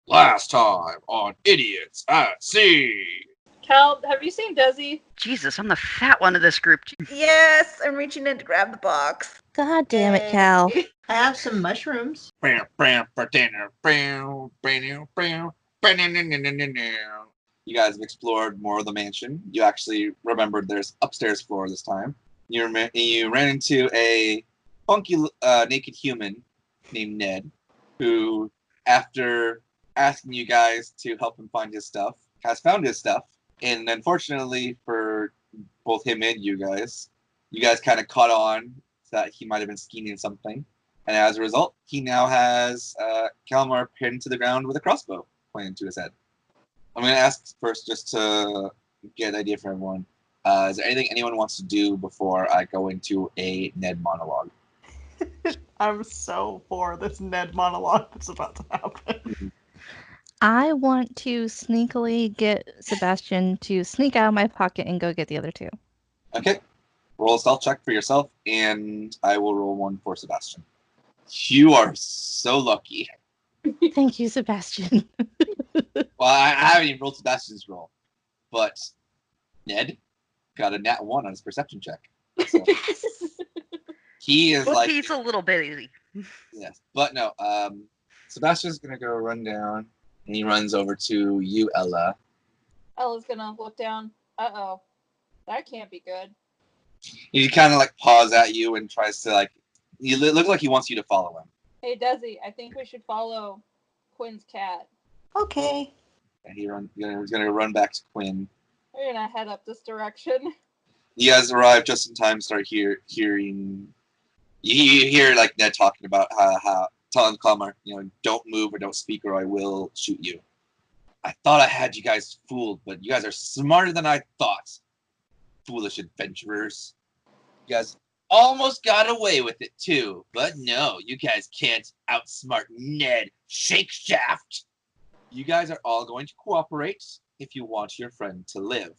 Last time on Idiots at Sea. Cal, have you seen Desi? Jesus, I'm the fat one of this group. Yes, I'm reaching in to grab the box. God damn it, Cal. I have some mushrooms. Bam, bam, for dinner. Bam, bam, bam, bam. You guys have explored more of the mansion. You actually remembered there's upstairs floor this time. You ran into a funky naked human named Ned, who, after asking you guys to help him find his stuff, has found his stuff. And unfortunately for both him and you guys kind of caught on that he might have been scheming something. And as a result, he now has Kalmar pinned to the ground with a crossbow pointed to his head. I'm going to ask first, just to get an idea from everyone, is there anything anyone wants to do before I go into a Ned monologue? I'm so for this Ned monologue that's about to happen. I want to sneakily get Sebastian to sneak out of my pocket and go get the other two. Okay. Roll a stealth check for yourself, and I will roll one for Sebastian. You are so lucky. Thank you, Sebastian. Well, I haven't even rolled Sebastian's roll, but Ned got a nat 1 on his perception check. So he is like... He's a little busy. Yes, but no. Sebastian's going to go run down, and he runs over to you, Ella. Ella's gonna look down. Uh-oh. That can't be good. He kind of like paws at you and tries to like... You look like he wants you to follow him. Hey, Desi, I think we should follow Quinn's cat. Okay. And he's going to run back to Quinn. We're gonna head up this direction. You guys arrive just in time to start hearing... You hear like Ned talking about how telling Kalmar, don't move or don't speak or I will shoot you. I thought I had you guys fooled, but you guys are smarter than I thought. Foolish adventurers. You guys almost got away with it too, but no, you guys can't outsmart Ned Shakeshaft. You guys are all going to cooperate if you want your friend to live.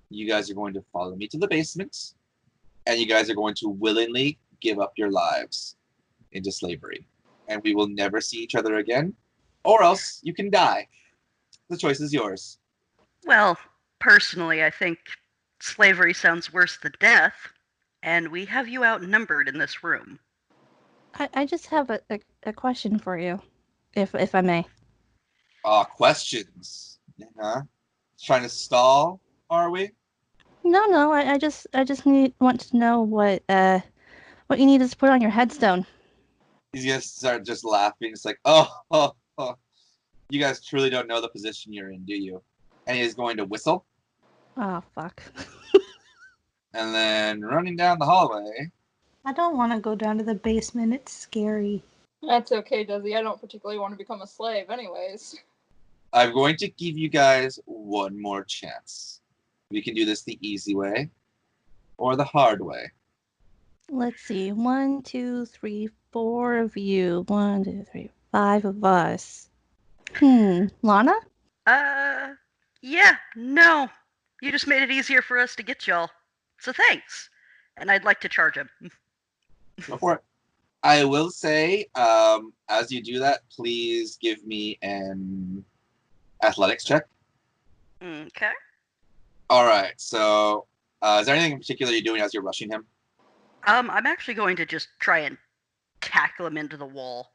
You guys are going to follow me to the basement, and you guys are going to willingly give up your lives into slavery. And we will never see each other again, or else you can die. The choice is yours. Well, personally, I think slavery sounds worse than death, and we have you outnumbered in this room. I just have a question for you, if I may. Questions. Trying to stall, are we? No, I just want to know what you need us to put on your headstone. He's gonna start just laughing. It's like, oh. You guys truly don't know the position you're in, do you? And he's going to whistle. Oh, fuck. And then running down the hallway. I don't want to go down to the basement. It's scary. That's okay, Desi. I don't particularly want to become a slave anyways. I'm going to give you guys one more chance. We can do this the easy way or the hard way. Let's see. 1, 2, 3, 4 of you. 1, 2, 3, 5 of us. Lana? Yeah, no. You just made it easier for us to get y'all. So thanks. And I'd like to charge him. Go for it. I will say, as you do that, please give me an athletics check. Okay. All right. So, is there anything in particular you're doing as you're rushing him? I'm actually going to just try and tackle him into the wall.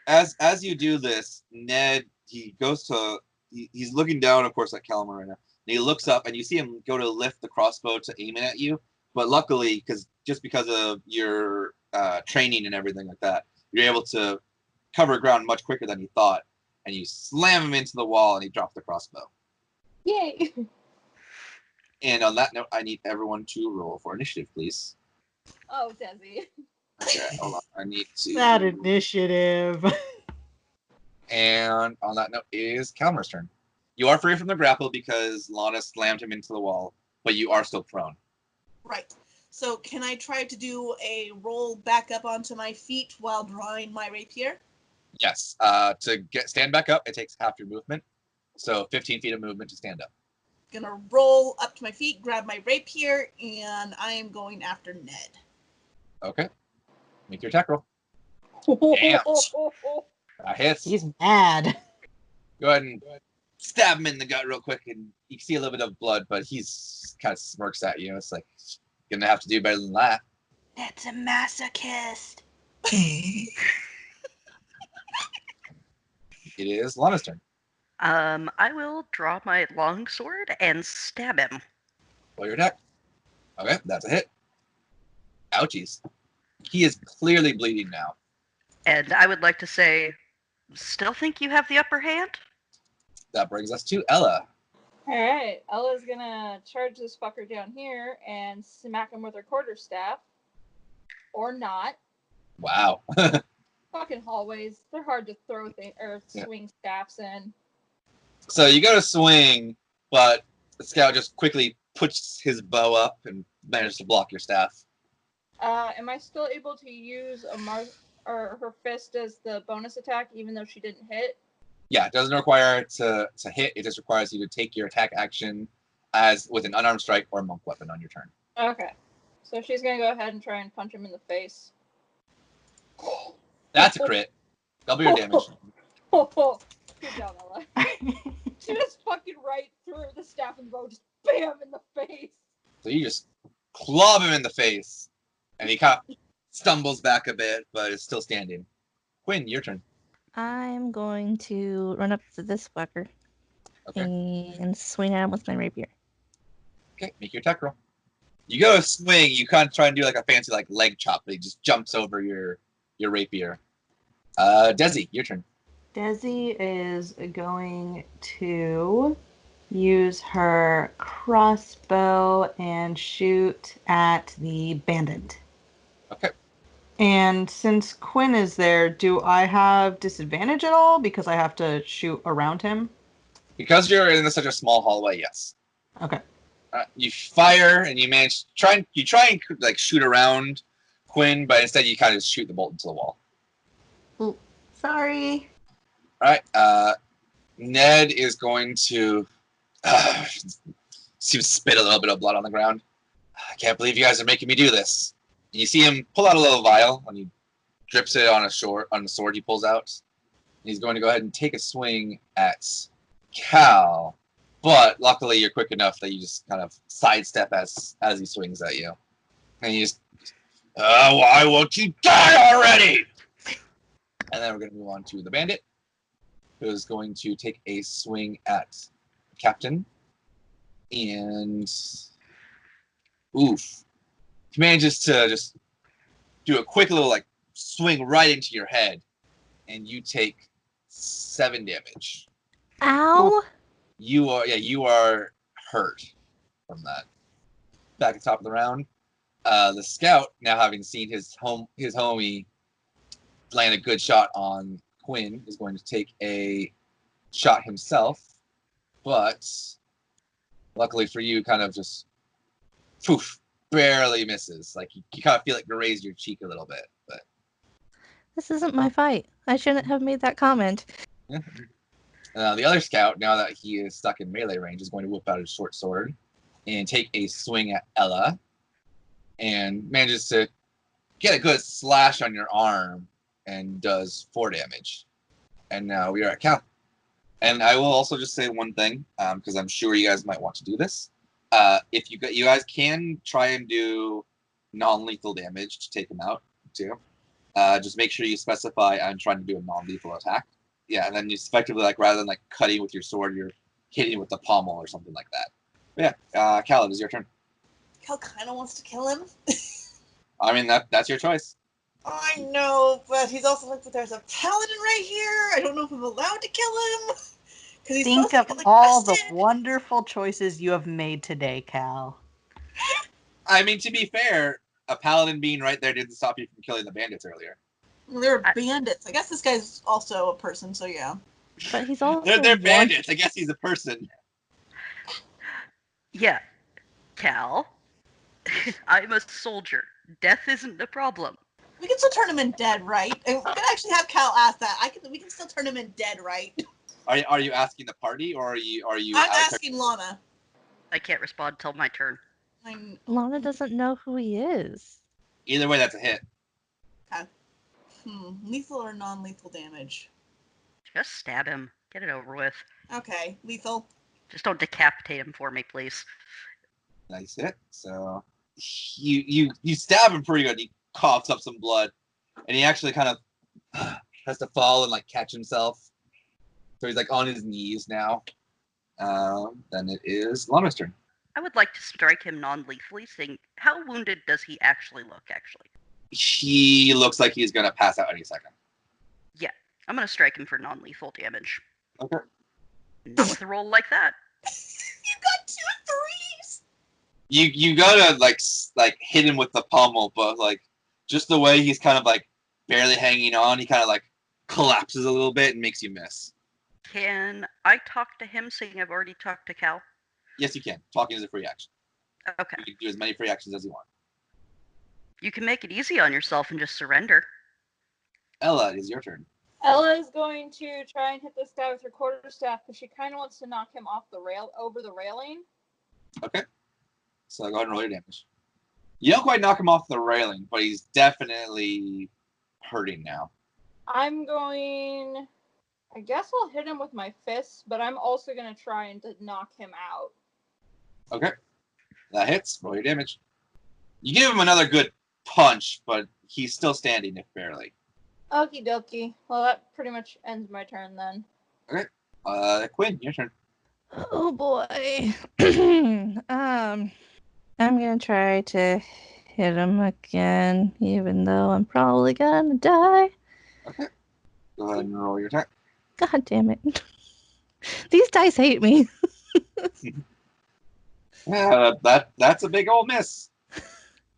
As you do this, Ned, he's looking down, of course, at Kalmar right now. And he looks up, and you see him go to lift the crossbow to aim it at you. But luckily, because of your training and everything like that, you're able to cover ground much quicker than you thought. And you slam him into the wall, and he drops the crossbow. Yay! And on that note, I need everyone to roll for initiative, please. Oh, Desi. Okay, hold on. I need to... That initiative. And on that note is Kalmar's turn. You are free from the grapple because Lana slammed him into the wall, but you are still prone. Right. So can I try to do a roll back up onto my feet while drawing my rapier? Yes. To stand back up, it takes half your movement. So 15 feet of movement to stand up. Gonna roll up to my feet, grab my rapier, and I am going after Ned. Okay. Make your attack roll. Damn. That hits. He's mad. Go ahead and stab him in the gut real quick, and you see a little bit of blood, but he's kind of smirks at you. It's like, gonna have to do better than that. That's a masochist. It is Lana's turn. I will draw my longsword and stab him. Roll your attack. Okay, that's a hit. Ouchies. He is clearly bleeding now. And I would like to say, still think you have the upper hand? That brings us to Ella. Alright, Ella's gonna charge this fucker down here and smack him with her quarterstaff. Or not. Wow. Fucking hallways. They're hard to throw or swing staffs in. So you go to swing, but the scout just quickly puts his bow up and manages to block your staff. Am I still able to use or her fist as the bonus attack even though she didn't hit? Yeah, it doesn't require it to hit. It just requires you to take your attack action as with an unarmed strike or monk weapon on your turn. Okay. So she's gonna go ahead and try and punch him in the face. That's a crit. Double your damage. Oh, good job, Ella. She just fucking right through the staff and bow, just bam in the face. So you just club him in the face, and he kind of stumbles back a bit, but is still standing. Quinn, your turn. I'm going to run up to this fucker Okay. and swing at him with my rapier. Okay, make your attack roll. You go to swing, you kind of try and do like a fancy like leg chop, but he just jumps over your rapier. Desi, your turn. Desi is going to use her crossbow and shoot at the bandit. Okay. And since Quinn is there, do I have disadvantage at all because I have to shoot around him? Because you're in such a small hallway, yes. Okay. You fire and you manage try and like shoot around Quinn, but instead you kind of just shoot the bolt into the wall. Ooh, sorry. All right. Ned is going to spit a little bit of blood on the ground. I can't believe you guys are making me do this. You see him pull out a little vial and he drips it on the sword he pulls out. He's going to go ahead and take a swing at Cal, but luckily you're quick enough that you just kind of sidestep as he swings at you. And you just, why won't you die already? And then we're going to move on to the bandit, who is going to take a swing at Captain. And oof. He manages to just do a quick little like swing right into your head, and you take 7 damage. Ow! You are hurt from that. Back at the top of the round, the scout, now having seen his homie land a good shot on Quinn, is going to take a shot himself, but luckily for you, kind of just poof, barely misses. Like you kind of feel it graze your cheek a little bit, but This isn't my fight. I shouldn't have made that comment. yeah. The other scout, now that he is stuck in melee range, is going to whip out his short sword and take a swing at Ella, and manages to get a good slash on your arm and does 4 damage. And now we are at Cal. And I will also just say one thing, because I'm sure you guys might want to do this. If you guys can try and do non-lethal damage to take him out too. Just make sure you specify I'm trying to do a non-lethal attack. Yeah, and then you effectively, like, rather than like cutting with your sword, you're hitting with the pommel or something like that. But yeah, Cal, it is your turn. Cal kind of wants to kill him. I mean that's your choice. I know, but he's also like, but there's a paladin right here. I don't know if I'm allowed to kill him. He's Think of all the wonderful choices you have made today, Cal. I mean, to be fair, a paladin being right there didn't stop you from killing the bandits earlier. They're bandits. I guess this guy's also a person, so yeah. But he's also They're bandits. I guess he's a person. Yeah, Cal. I'm a soldier. Death isn't a problem. We can still turn him in dead, right? And we can actually have Cal ask that. We can still turn him in dead, right? Are you asking the party, or are you? I'm asking Lana. I can't respond till my turn. Lana doesn't know who he is. Either way, that's a hit. Okay. Lethal or non-lethal damage? Just stab him. Get it over with. Okay, lethal. Just don't decapitate him for me, please. Nice hit. So you stab him pretty good. He coughs up some blood, and he actually kind of has to fall and like catch himself. So he's like on his knees now. Then it is Lana's turn. I would like to strike him non-lethally, saying, how wounded does he actually look, actually? He looks like he's gonna pass out any second. Yeah, I'm going to strike him for non-lethal damage. Okay. Not with a roll like that. You got 2 threes. You gotta like hit him with the pommel, but like just the way he's kind of like barely hanging on, he kind of like collapses a little bit and makes you miss. Can I talk to him, saying I've already talked to Cal? Yes, you can. Talking is a free action. Okay. You can do as many free actions as you want. You can make it easy on yourself and just surrender. Ella, it is your turn. Ella is going to try and hit this guy with her quarterstaff because she kind of wants to knock him off the over the railing. Okay. So go ahead and roll your damage. You don't quite knock him off the railing, but he's definitely hurting now. I'm going. I guess I'll hit him with my fists, but I'm also going to try and knock him out. Okay. That hits. Roll your damage. You give him another good punch, but he's still standing, if barely. Okie dokie. Well, that pretty much ends my turn then. Quinn, your turn. Oh boy. I'm gonna try to hit him again, even though I'm probably gonna die. Okay. Go ahead and roll your attack. God damn it. These dice hate me. Yeah, that's a big old miss.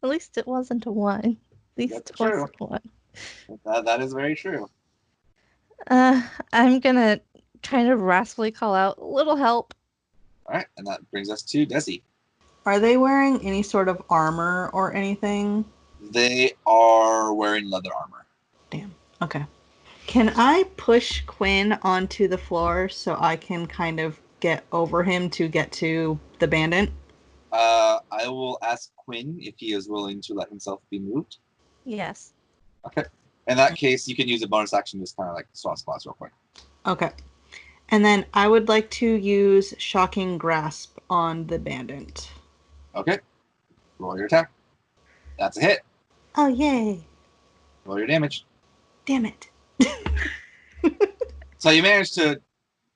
At least it wasn't a 1. At least That's it wasn't true. a 1. That is very true. I'm gonna kind of raspily call out, little help. All right, and that brings us to Desi. Are they wearing any sort of armor or anything? They are wearing leather armor. Damn. Okay. Can I push Quinn onto the floor so I can kind of get over him to get to the bandit? I will ask Quinn if he is willing to let himself be moved. Yes. Okay. In that case, you can use a bonus action to just kind of like swap spots real quick. Okay. And then I would like to use Shocking Grasp on the bandit. Okay. Roll your attack. That's a hit. Oh, yay. Roll your damage. Damn it. So you managed to.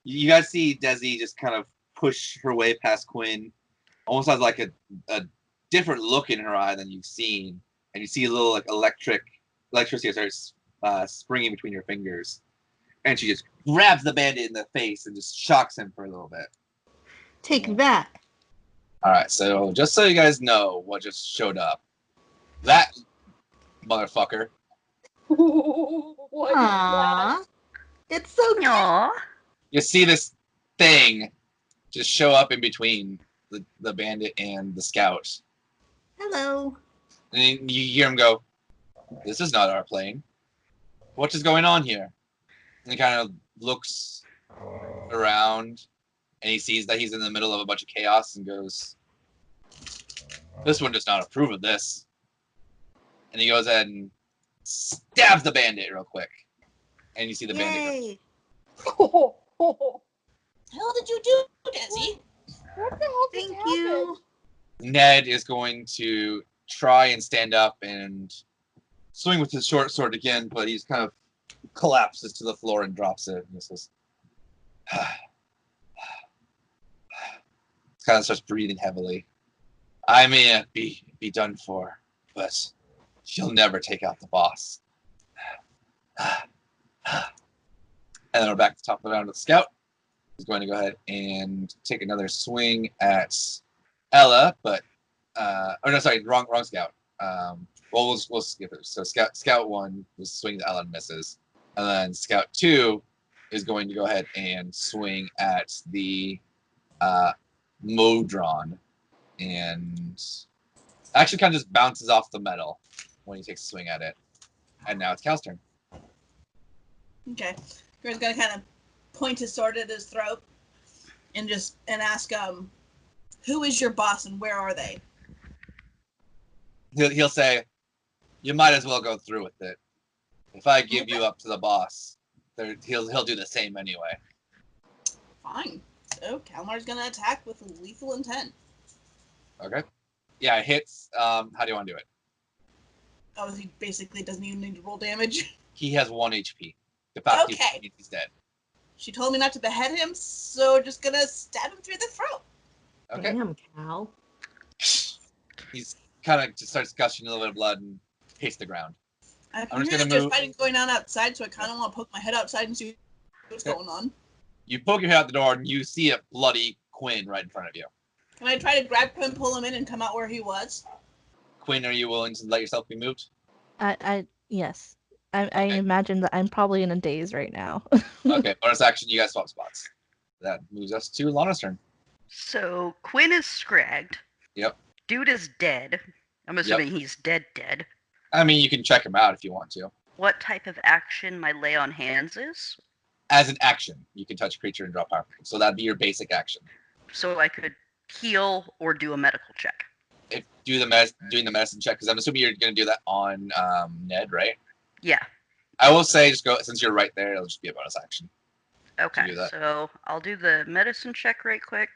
You guys see Desi just kind of push her way past Quinn. Almost has like a different look in her eye than you've seen. And you see a little like electricity starts springing between your fingers. And she just grabs the bandit in the face and just shocks him for a little bit. Take that. All right, so just so you guys know what just showed up, that motherfucker. What is that? Aww. It's so cute. Aww. You see this thing just show up in between the bandit and the scout. Hello. And then you hear him go, "This is not our plane. What is going on here?" And he kind of looks around, and he sees that he's in the middle of a bunch of chaos and goes, "This one does not approve of this." And he goes ahead and stabs the bandit real quick. And you see the bandit go, What Hell did you do, Desi? the hell just Thank happened? you. Ned is going to try and stand up and swing with his short sword again, but he's kind of collapses to the floor and drops it. And he says, kind of starts breathing heavily. "I may be done for, but you'll never take out the boss." And then we're back to the top of the round with the scout. He's going to go ahead and take another swing at Ella, but wrong scout. We'll skip it. So scout 1 was swinging at Ella and misses, and then scout 2 is going to go ahead and swing at the Modron, and actually kind of just bounces off the metal when he takes a swing at it. And now it's Cal's turn. Okay. Grim's gonna kind of point his sword at his throat and ask, who is your boss and where are they? He'll say, "You might as well go through with it. If I give you up to the boss, he'll do the same anyway." Fine. So Kalmar's gonna attack with lethal intent. Okay. Yeah, it hits. How do you want to do it? Oh, he basically doesn't even need to roll damage. He has 1 HP. The fact Okay. he's dead. She told me not to behead him, so just gonna stab him through the throat. Okay. Damn, Cal. He's kind of just starts gushing a little bit of blood and hits the ground. I I'm just hear gonna that there's move. fighting going on outside, so I kind of want to poke my head outside and see what's Okay. going on. You poke your head out the door and you see a bloody Quinn right in front of you. Can I try to grab Quinn, pull him in, and come out where he was? Quinn, are you willing to let yourself be moved? Yes. I Okay. imagine that I'm probably in a daze right now. Okay, bonus action, you guys swap spots. That moves us to Lana's turn. So Quinn is scragged. Yep. Dude is dead. I'm assuming he's dead. I mean, you can check him out if you want to. What type of action my lay on hands is? As an action, you can touch a creature and draw power. So that'd be your basic action. So I could heal or do a medical check. If doing the medicine check, because I'm assuming you're going to do that on Ned, right? Yeah. I will say, just go, since you're right there, it'll just be a bonus action. Okay. do that. So I'll do the medicine check right quick.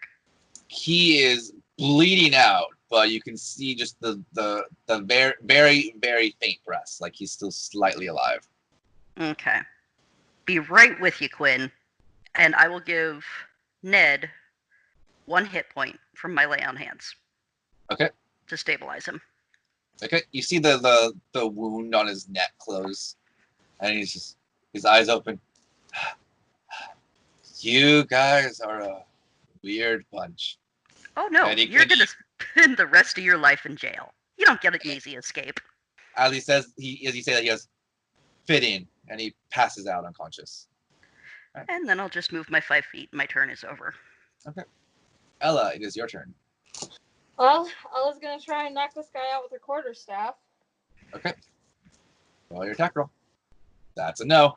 He is bleeding out, but you can see just the very, very, very faint breaths. Like he's still slightly alive. Okay. Be right with you, Quinn. And I will give Ned 1 hit point from my lay on hands. Okay. To stabilize him. Okay. You see the wound on his neck close, and he's just his eyes open. You guys are a weird bunch. Oh no, And he you're can- gonna spend the rest of your life in jail. You don't get an easy escape. As he says, as you say that, he goes, fit in, and he passes out unconscious. And then I'll just move my 5 feet. My turn is over. Ella, it is your turn. Well, Ella's gonna try and knock this guy out with her quarterstaff. Okay. Roll your attack roll. That's a no.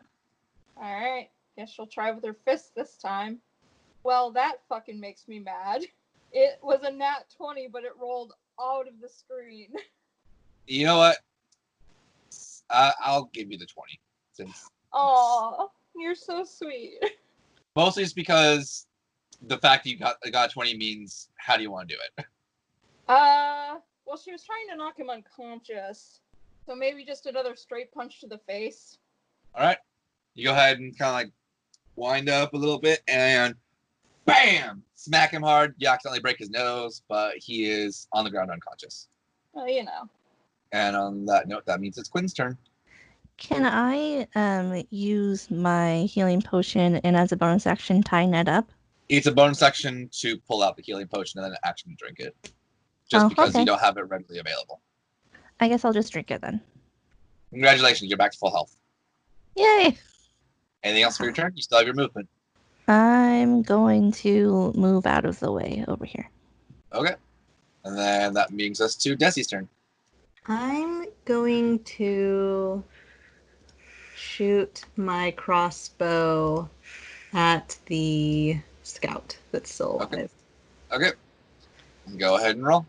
Alright, guess she'll try with her fist this time. Well, that fucking makes me mad. It was a nat 20, but it rolled out of the screen. You know what? I'll give you the 20. Since Aw, you're so sweet. mostly it's because the fact that you got 20 means how do you want to do it? Well, she was trying to knock him unconscious. So maybe just another straight punch to the face. All right. You go ahead and kind of like wind up a little bit and bam! Smack him hard. You accidentally break his nose, but he is on the ground unconscious. Well, you know. And on that note, that means it's Quinn's turn. Can I use my healing potion and as a bonus action tie Ned up? It's a bonus action to pull out the healing potion and then an action to drink it. Just because okay. you don't have it readily available. I guess I'll just drink it then. Congratulations, you're back to full health. Yay! Anything else for your turn? You still have your movement. I'm going to move out of the way over here. Okay. And then that brings us to Desi's turn. I'm going to shoot my crossbow at the scout that's still alive. Okay. Go ahead and roll.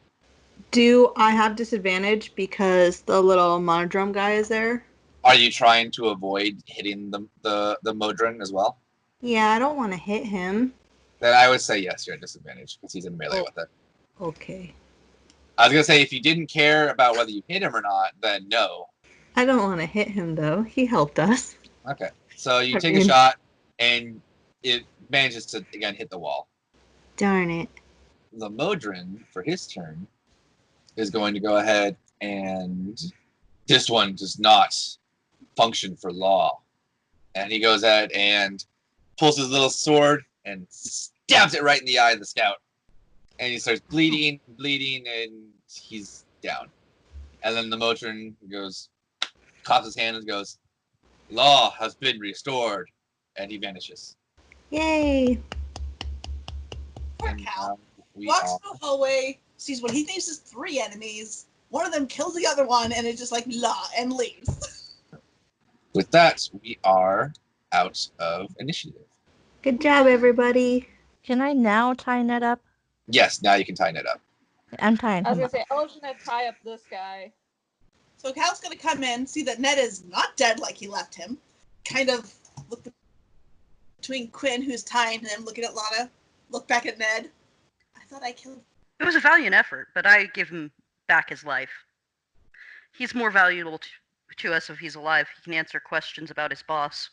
Do I have disadvantage because the little monodrome guy is there? Are you trying to avoid hitting the Modron as well? Yeah, I don't want to hit him. Then I would say yes, you're at disadvantage because he's in melee with it. Okay. I was going to say, if you didn't care about whether you hit him or not, then no. I don't want to hit him, though. He helped us. Okay. So you I take a mean- shot, and it manages to, again, hit the wall. Darn it. The Modron, for his turn, is going to go ahead and this one does not function for law. And he goes ahead and pulls his little sword and stabs it right in the eye of the scout. And he starts bleeding, and he's down. And then the Modron goes, claps his hand and goes, law has been restored. And he vanishes. Yay. Poor And Cal. we Walks are, the hallway, sees what he thinks is 3 enemies. One of them kills the other one, and it's just like, la, and leaves. with that, we are out of initiative. Good job, everybody. Can I now tie Ned up? Yes, now you can tighten it up. I'm tying I was him gonna up. say, Ella's gonna tie up this guy. So Cal's gonna come in, see that Ned is not dead like he left him, kind of look between Quinn, who's tying him, looking at Lana, look back at Ned. I thought I killed. It was a valiant effort, but I give him back his life. He's more valuable to us if he's alive. He can answer questions about his boss.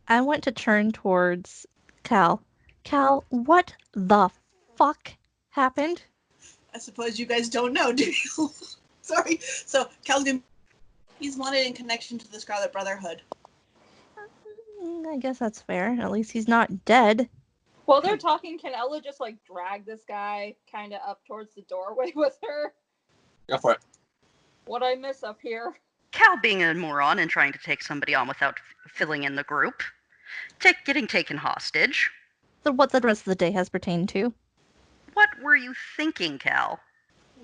I want to turn towards Cal. Cal, what the fuck happened? I suppose you guys don't know, do you? Sorry. So Cal's gonna. He's wanted in connection to the Scarlet Brotherhood. I guess that's fair. At least he's not dead. While they're talking, can Ella just like drag this guy kind of up towards the doorway with her? Go for it. What I miss up here? Cal being a moron and trying to take somebody on without filling in the group. Getting taken hostage. What the rest of the day has pertained to. What were you thinking, Cal?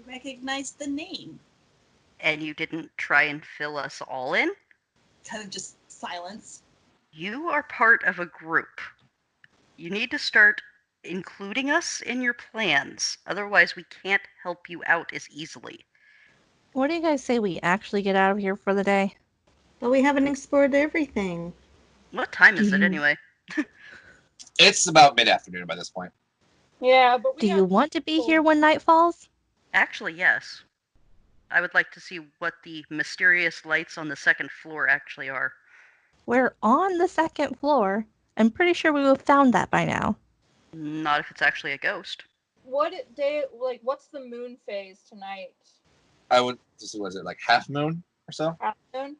I recognized the name. And you didn't try and fill us all in? Kind of just silence. You are part of a group. You need to start including us in your plans. Otherwise, we can't help you out as easily. What do you guys say we actually get out of here for the day? But we haven't explored everything. What time is it you- anyway? It's about mid-afternoon by this point. Yeah, but we Do got you want to be people- here when night falls? Actually, yes. I would like to see what the mysterious lights on the second floor actually are. We're on the second floor. I'm pretty sure we would have found that by now. Not if it's actually a ghost. What day? Like, what's the moon phase tonight? I would. This was it like half moon or so. Afternoon.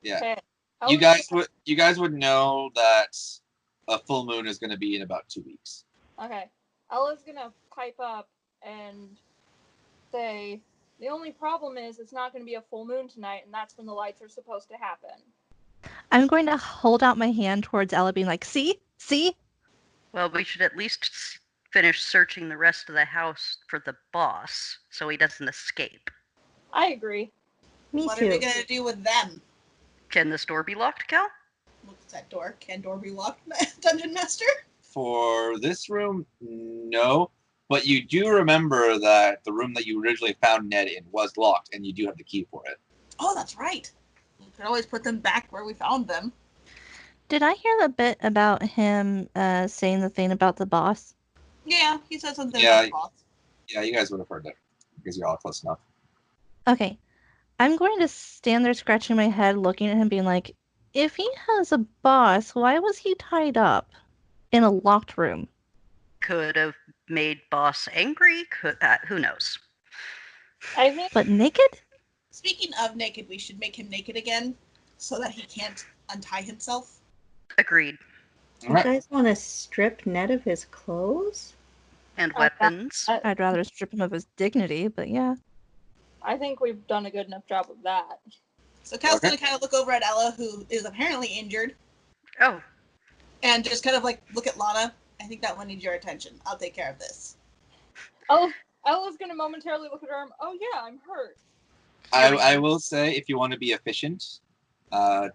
Yeah. Okay. You guys would know that a full moon is going to be in about 2 weeks. Okay. Ella's gonna pipe up and say, the only problem is it's not gonna be a full moon tonight, and that's when the lights are supposed to happen. I'm going to hold out my hand towards Ella, being like, see? See? Well, we should at least finish searching the rest of the house for the boss so he doesn't escape. I agree. Me What too. are we gonna do with them? Can this door be locked, Cal? What's that door? Can door be locked, Dungeon Master? For this room, no. But you do remember that the room that you originally found Ned in was locked, and you do have the key for it. Oh, that's right. We could always put them back where we found them. Did I hear the bit about him saying the thing about the boss? Yeah, he said something Yeah. about the boss. Yeah, you guys would have heard it because you're all close enough. Okay. I'm going to stand there scratching my head, looking at him, being like, if he has a boss, why was he tied up in a locked room? Could have made boss angry. Who knows? I think But naked? Speaking of naked, we should make him naked again so that he can't untie himself. Agreed. You All right. guys want to strip Ned of his clothes? And I- weapons. I'd rather strip him of his dignity, but yeah. I think we've done a good enough job of that. So Cal's Okay. gonna kind of look over at Ella, who is apparently injured, Oh, and just kind of like look at Lana. I think that one needs your attention. I'll take care of this. Ella's gonna momentarily look at her arm. Oh yeah, I'm hurt. I will say, if you want to be efficient,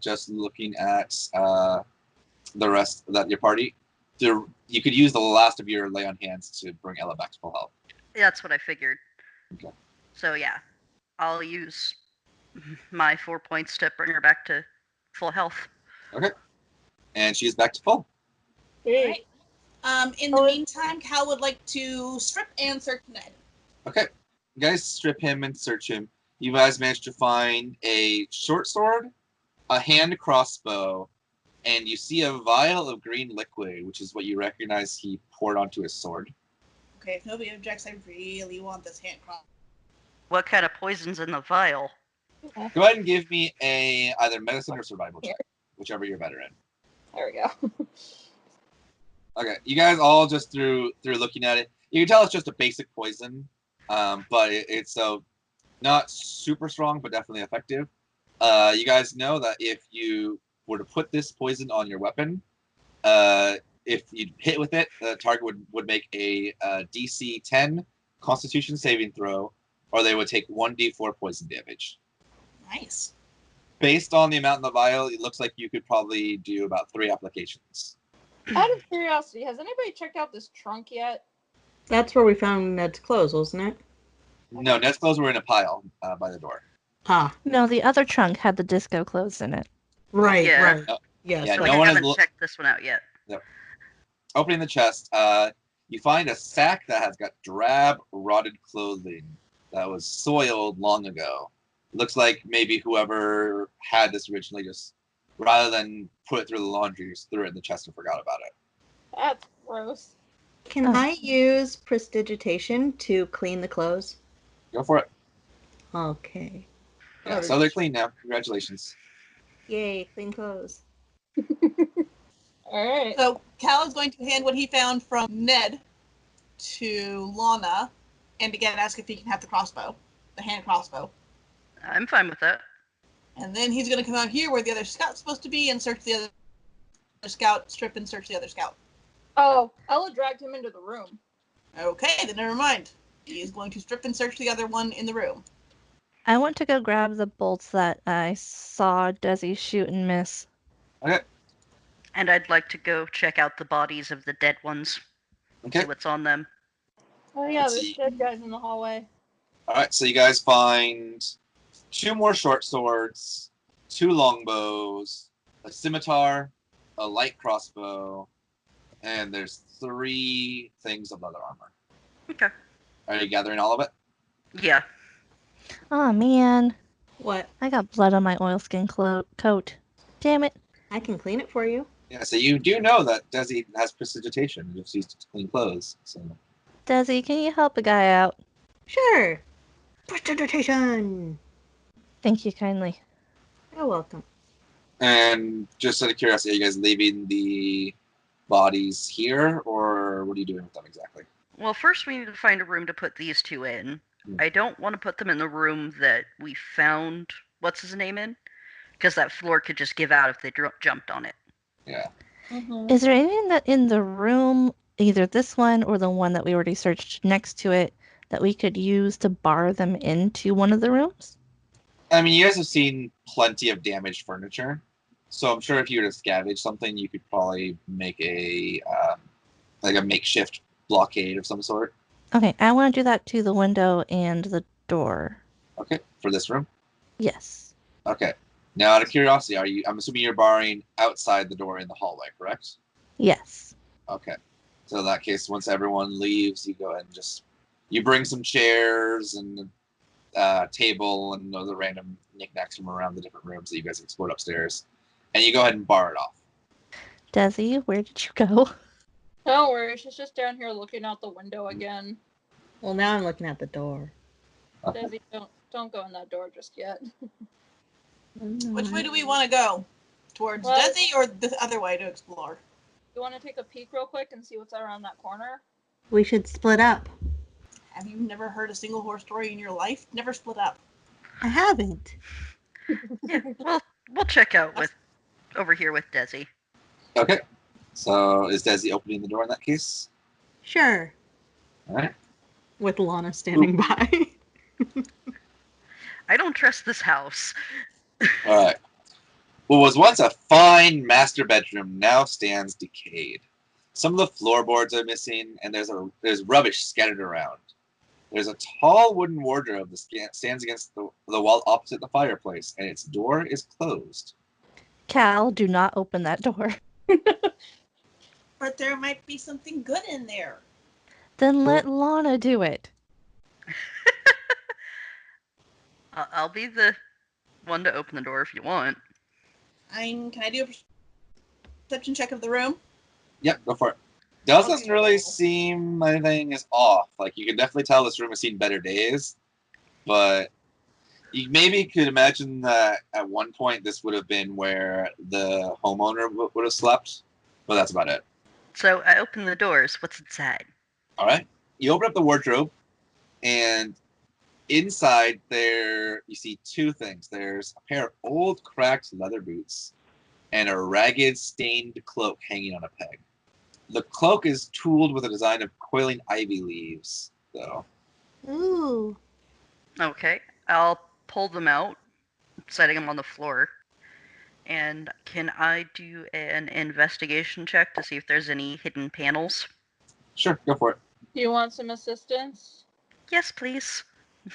just looking at the rest of your party, you could use the last of your lay on hands to bring Ella back to full health. that's what I figured. Okay. So yeah, I'll use my 4 points to bring her back to full health. And she's back to full. Right. In the Oh, meantime, Cal would like to strip and search Ned. Okay. You guys strip him and search him. You guys managed to find a short sword, a hand crossbow, and you see a vial of green liquid, which is what you recognize he poured onto his sword. Okay, if nobody objects, I really want this hand cross. What kind of poison's in the vial? Go ahead and give me either medicine or survival check, whichever you're better in. There we go. Okay, you guys all just through looking at it, you can tell it's just a basic poison, but it's not super strong, but definitely effective. You guys know that if you were to put this poison on your weapon, if you hit with it, the target would make a DC 10 Constitution saving throw, or they would take 1d4 poison damage. Nice. Based on the amount in the vial, it looks like you could probably do about 3 applications. Out of curiosity, has anybody checked out this trunk yet? That's where we found Ned's clothes, wasn't it? No, Ned's clothes were in a pile by the door. Ah, No, the other trunk had the disco clothes in it. right, Yeah. right. Oh, Yes. yeah, So no I one has haven't looked. checked this one out yet. Opening the chest, you find a sack that has got drab, rotted clothing that was soiled long ago. It looks like maybe whoever had this originally just, rather than put it through the laundry, just threw it in the chest and forgot about it. That's gross. Can I use prestidigitation to clean the clothes? Go for it. Okay. Yeah, so they're clean now. Congratulations. Yay, clean clothes. All right. So Cal is going to hand what he found from Ned to Lana, and again ask if he can have the crossbow, the hand crossbow. I'm fine with that. And then he's going to come out here where the other scout's supposed to be and search the other scout, strip and search the other scout. Oh, Ella dragged him into the room. Okay, then never mind. He is going to strip and search the other one in the room. I want to go grab the bolts that I saw Desi shoot and miss. Okay. And I'd like to go check out the bodies of the dead ones. Okay. See what's on them. Oh yeah, Let's there's see. dead guys in the hallway. All right, so you guys find 2 more short swords, 2 longbows, a scimitar, a light crossbow, and there's 3 things of leather armor. Okay. Are you gathering all of it? Yeah. Oh man, What? I got blood on my oilskin coat. Damn it. I can clean it for you. Yeah, so you do know that Desi has prestidigitation and just used to clean clothes. So Desi, can you help a guy out? Sure. Prestidigitation. Thank you kindly. You're welcome. And just out of curiosity, are you guys leaving the bodies here, or what are you doing with them exactly? Well, first we need to find a room to put these 2 in. I don't want to put them in the room that we found what's his name in, because that floor could just give out if they jumped on it. Yeah. Mm-hmm. Is there anything that in the room, either this one or the one that we already searched next to it, that we could use to bar them into one of the rooms? I mean, you guys have seen plenty of damaged furniture, so I'm sure if you were to scavenge something, you could probably make a like a makeshift blockade of some sort. Okay, I want to do that to the window and the door. Okay, for this room. Yes. Okay. Now, out of curiosity, are you? I'm assuming you're barring outside the door in the hallway, correct? Yes. Okay. So in that case, once everyone leaves, you go ahead and just you bring some chairs and table and other random knickknacks from around the different rooms that you guys explored upstairs, and you go ahead and bar it off. Desi, where did you go? Don't worry, she's just down here looking out the window again. Well, now I'm looking at the door. Desi, don't go in that door just yet. Which way do we want to go? Towards Well- Desi or the other way to explore? You want to take a peek real quick and see what's around that corner? We should split up. Have you never heard a single horror story in your life? Never split up. I haven't. Yeah, we'll check out with over here with Desi. Okay. So is Desi opening the door in that case? Sure. All right. With Lana standing by. I don't trust this house. All right. What was once a fine master bedroom now stands decayed. Some of the floorboards are missing, and there's rubbish scattered around. There's a tall wooden wardrobe that stands against the wall opposite the fireplace, and its door is closed. Cal, do not open that door. But there might be something good in there. Then let Lana do it. I'll be the one to open the door if you want. Can I do a perception check of the room? Yep, go for it. Doesn't really seem anything is off. Like, you can definitely tell this room has seen better days, but you maybe could imagine that at one point this would have been where the homeowner would have slept, but that's about it. So I open the doors. What's inside? All right. You open up the wardrobe, and inside there you see 2 things. There's a pair of old cracked leather boots and a ragged stained cloak hanging on a peg. The cloak is tooled with a design of coiling ivy leaves, though. Ooh. Okay, I'll pull them out, setting them on the floor. And can I do an investigation check to see if there's any hidden panels? Sure, go for it. Do you want some assistance? Yes, please.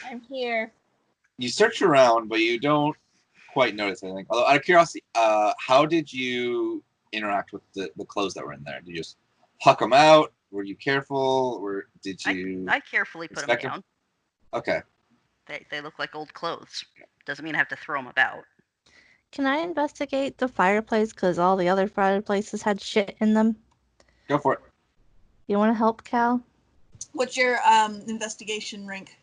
I'm here. You search around, but you don't quite notice anything. Although, out of curiosity, how did you interact with the clothes that were in there? Did you just huck them out? Were you careful? Or did you I carefully put them inspect 'em? down. Okay. They look like old clothes. Doesn't mean I have to throw them about. Can I investigate the fireplace? Because all the other fireplaces had shit in them. Go for it. You want to help, Cal? What's your investigation rank?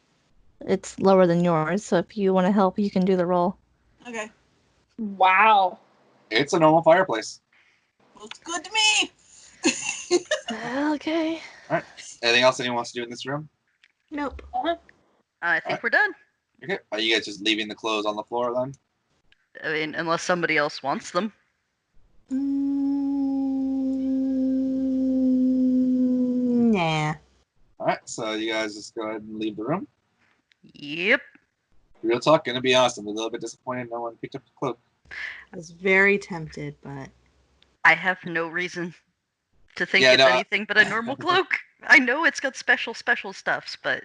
It's lower than yours, so if you want to help, you can do the roll. Okay. Wow. It's a normal fireplace. Looks good to me. Okay. All right. Anything else anyone wants to do in this room? Nope. I think we're done. Okay. Are you guys just leaving the clothes on the floor then? I mean, unless somebody else wants them. Nah. All right. So you guys just go ahead and leave the room. Yep. Real talk. Gonna be honest. I'm a little bit disappointed no one picked up the cloak. I was very tempted, but I have no reason to think Yeah, it's no, anything but a normal cloak. I know it's got special stuffs, but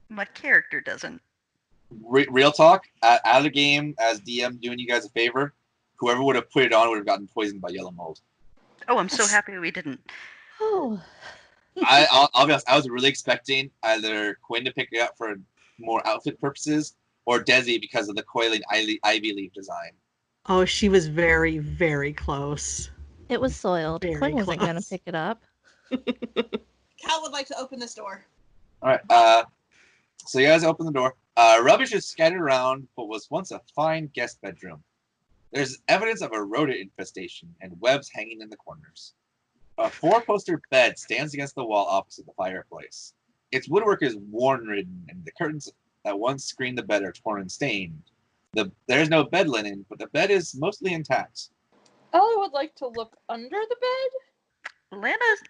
my character doesn't. Real talk. Out of the game, as DM, doing you guys a favor. Whoever would have put it on would have gotten poisoned by yellow mold. Oh, I'm so happy we didn't. Oh. I'll be honest. I was really expecting either Quinn to pick it up for more outfit purposes, or Desi because of the coiling ivy leaf design. oh, she was very, very close. It was soiled. Very Quinn wasn't going to close. pick it up. Cal would like to open this door. All right. So you guys open the door. Rubbish is scattered around what was once a fine guest bedroom. There's evidence of a rodent infestation and webs hanging in the corners. A four-poster bed stands against the wall opposite the fireplace. Its woodwork is worn-ridden, and the curtains that once screened the bed are torn and stained. There's no bed linen, but the bed is mostly intact. Ella would like to look under the bed.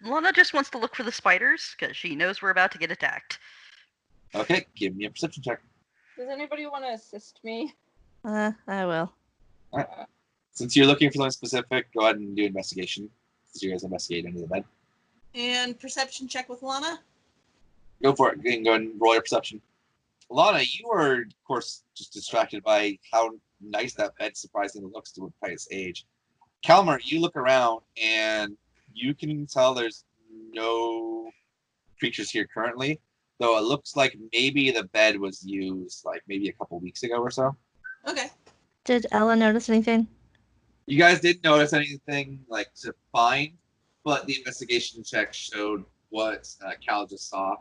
Lana just wants to look for the spiders because she knows we're about to get attacked. Okay, give me a perception check. Does anybody want to assist me? I will. Since you're looking for something specific, go ahead and do investigation. Since you guys investigate under the bed. And perception check with Lana. Go for it. You can go and roll your perception. Lana, you are, of course, just distracted by how nice that bed surprisingly looks to by its age. Calmer, you look around and you can tell there's no creatures here currently, though it looks like maybe the bed was used like maybe a couple weeks ago or so. Okay. Did Ella notice anything? You guys didn't notice anything like to find, but the investigation check showed what Cal just saw,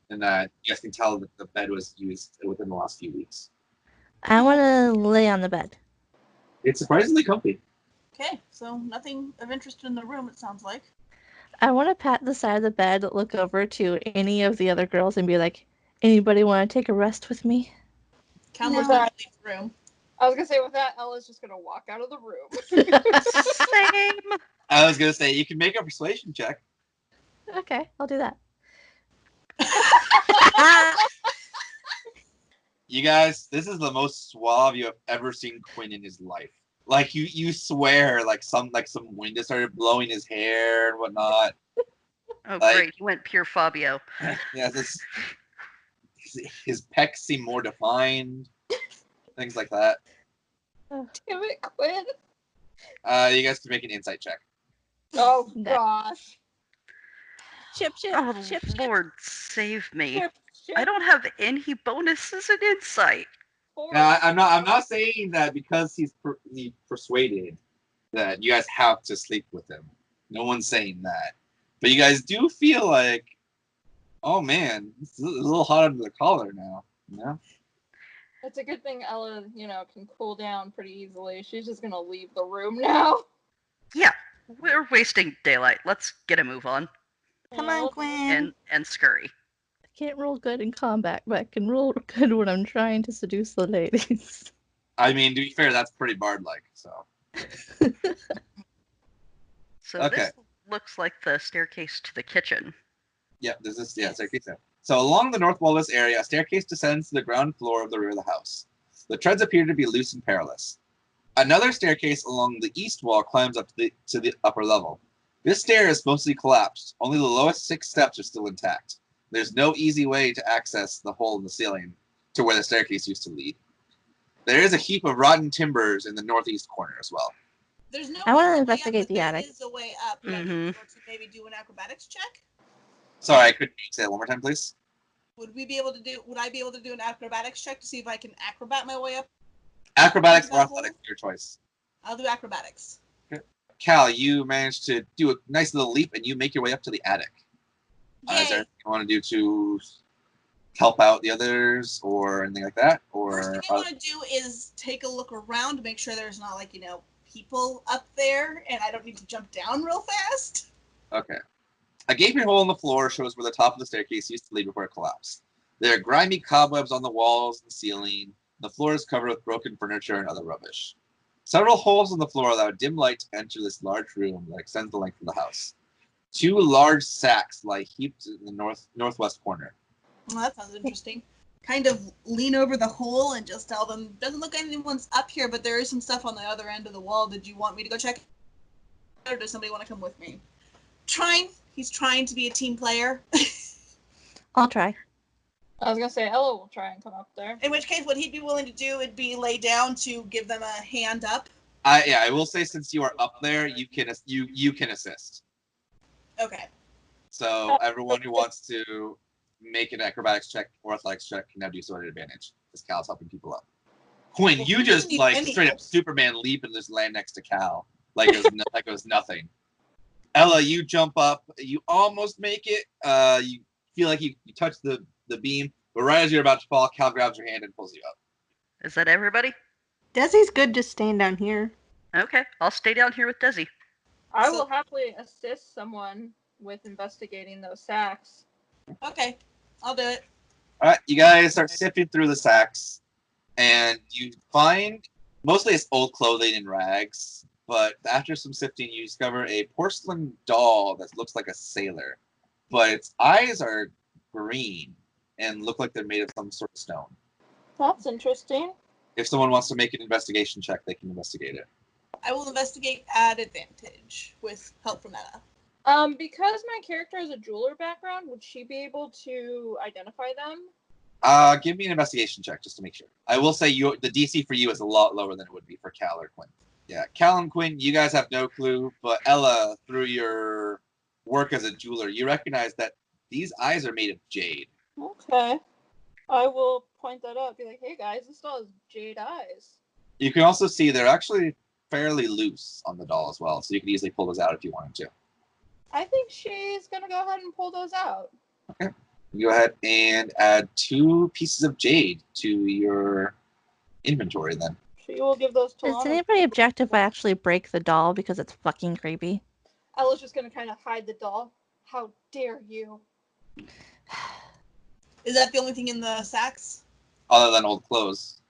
and that you guys can tell that the bed was used within the last few weeks. I want to lay on the bed. It's surprisingly comfy. Okay. So nothing of interest in the room, it sounds like. I want to pat the side of the bed, look over to any of the other girls, and be like, anybody want to take a rest with me? Cal No. was going to leave the room. I was gonna say with that, Ella's just gonna walk out of the room. Same. I was gonna say you can make a persuasion check. Okay, I'll do that. You guys, this is the most suave you have ever seen Quinn in his life. Like you swear like some wind has started blowing his hair and whatnot. Oh, Like- great. He went pure Fabio. Yeah, his pecs seem more defined. Things like that. Damn it, Quinn. You guys can make an insight check. Oh No. gosh. Chip, Oh, chip. Lord, save me. Chip, I don't have any bonuses in insight. Now, I'm not saying that because he persuaded that you guys have to sleep with him. No one's saying that, but you guys do feel like, oh man, it's a little hot under the collar now. You know? It's a good thing Ella, can cool down pretty easily. She's just gonna leave the room now. Yeah, we're wasting daylight. Let's get a move on Come on, Quinn. and scurry. I can't roll good in combat, but I can roll good when I'm trying to seduce the ladies. I mean, to be fair, that's pretty bard-like. So So Okay. this looks like the staircase to the kitchen. yeah, there's this staircase there. So along the north wall of this area, a staircase descends to the ground floor of the rear of the house. The treads appear to be loose and perilous. Another staircase along the east wall climbs up to the upper level. This stair is mostly collapsed. Only the lowest 6 steps are still intact. There's no easy way to access the hole in the ceiling to where the staircase used to lead. There is a heap of rotten timbers in the northeast corner as well. There's no I wanna other way up, investigate but the there attic. is a way up. Would I be Mhm. able to maybe do an acrobatics check? Sorry, I couldn't say that one more time, please. Would I be able to do an acrobatics check to see if I can acrobat my way up? Acrobatics Into or that hole? athletics, your choice. I'll do acrobatics. Cal, you managed to do a nice little leap and you make your way up to the attic. Is there Yay! anything you want to do to help out the others or anything like that? First Or thing I want to do is take a look around to make sure there's not like, people up there and I don't need to jump down real fast. okay. A gaping hole in the floor shows where the top of the staircase used to lead before it collapsed. There are grimy cobwebs on the walls and ceiling. The floor is covered with broken furniture and other rubbish. Several holes in the floor allow dim light to enter this large room that extends the length of the house. 2 large sacks lie heaped in the northwest corner. Well, that sounds interesting. Kind of lean over the hole and just tell them, doesn't look like anyone's up here, but there is some stuff on the other end of the wall. Did you want me to go check it, or does somebody want to come with me? He's trying to be a team player. I'll try. I was gonna say Ella will try and come up there. In which case, what he'd be willing to do would be lay down to give them a hand up. I will say since you are up there, you can assist. Okay. So everyone who wants to make an acrobatics check or athletics check can now do so at advantage. Because Cal's helping people up. Quinn, Well, you we just didn't need like any straight up help. Superman leap and just land next to Cal like it was nothing. Ella, you jump up, you almost make it. You feel like you touch the beam, but right as you're about to fall, Cal grabs your hand and pulls you up. Is that everybody? Desi's good just staying down here. Okay, I'll stay down here with Desi. I So- will happily assist someone with investigating those sacks. Okay. I'll do it. All right, you guys start sifting through the sacks, and you find mostly it's old clothing and rags. But after some sifting, you discover a porcelain doll that looks like a sailor, but its eyes are green and look like they're made of some sort of stone. That's interesting. If someone wants to make an investigation check, they can investigate it. I will investigate at advantage with help from Ella. Because my character has a jeweler background, would she be able to identify them? Give me an investigation check just to make sure. I will say the DC for you is a lot lower than it would be for Cal or Quinn. Yeah, Cal and Quinn, you guys have no clue, but Ella, through your work as a jeweler, you recognize that these eyes are made of jade. Okay. I will point that out. Be like, hey guys, this doll has jade eyes. You can also see they're actually fairly loose on the doll as well, so you could easily pull those out if you wanted to. I think she's gonna go ahead and pull those out. Okay. You go ahead and add 2 pieces of jade to your inventory then. She will give those to Does Lana. anybody object if I actually break the doll because it's fucking creepy? Ella's just gonna kind of hide the doll. How dare you? Is that the only thing in the sacks? Other than old clothes.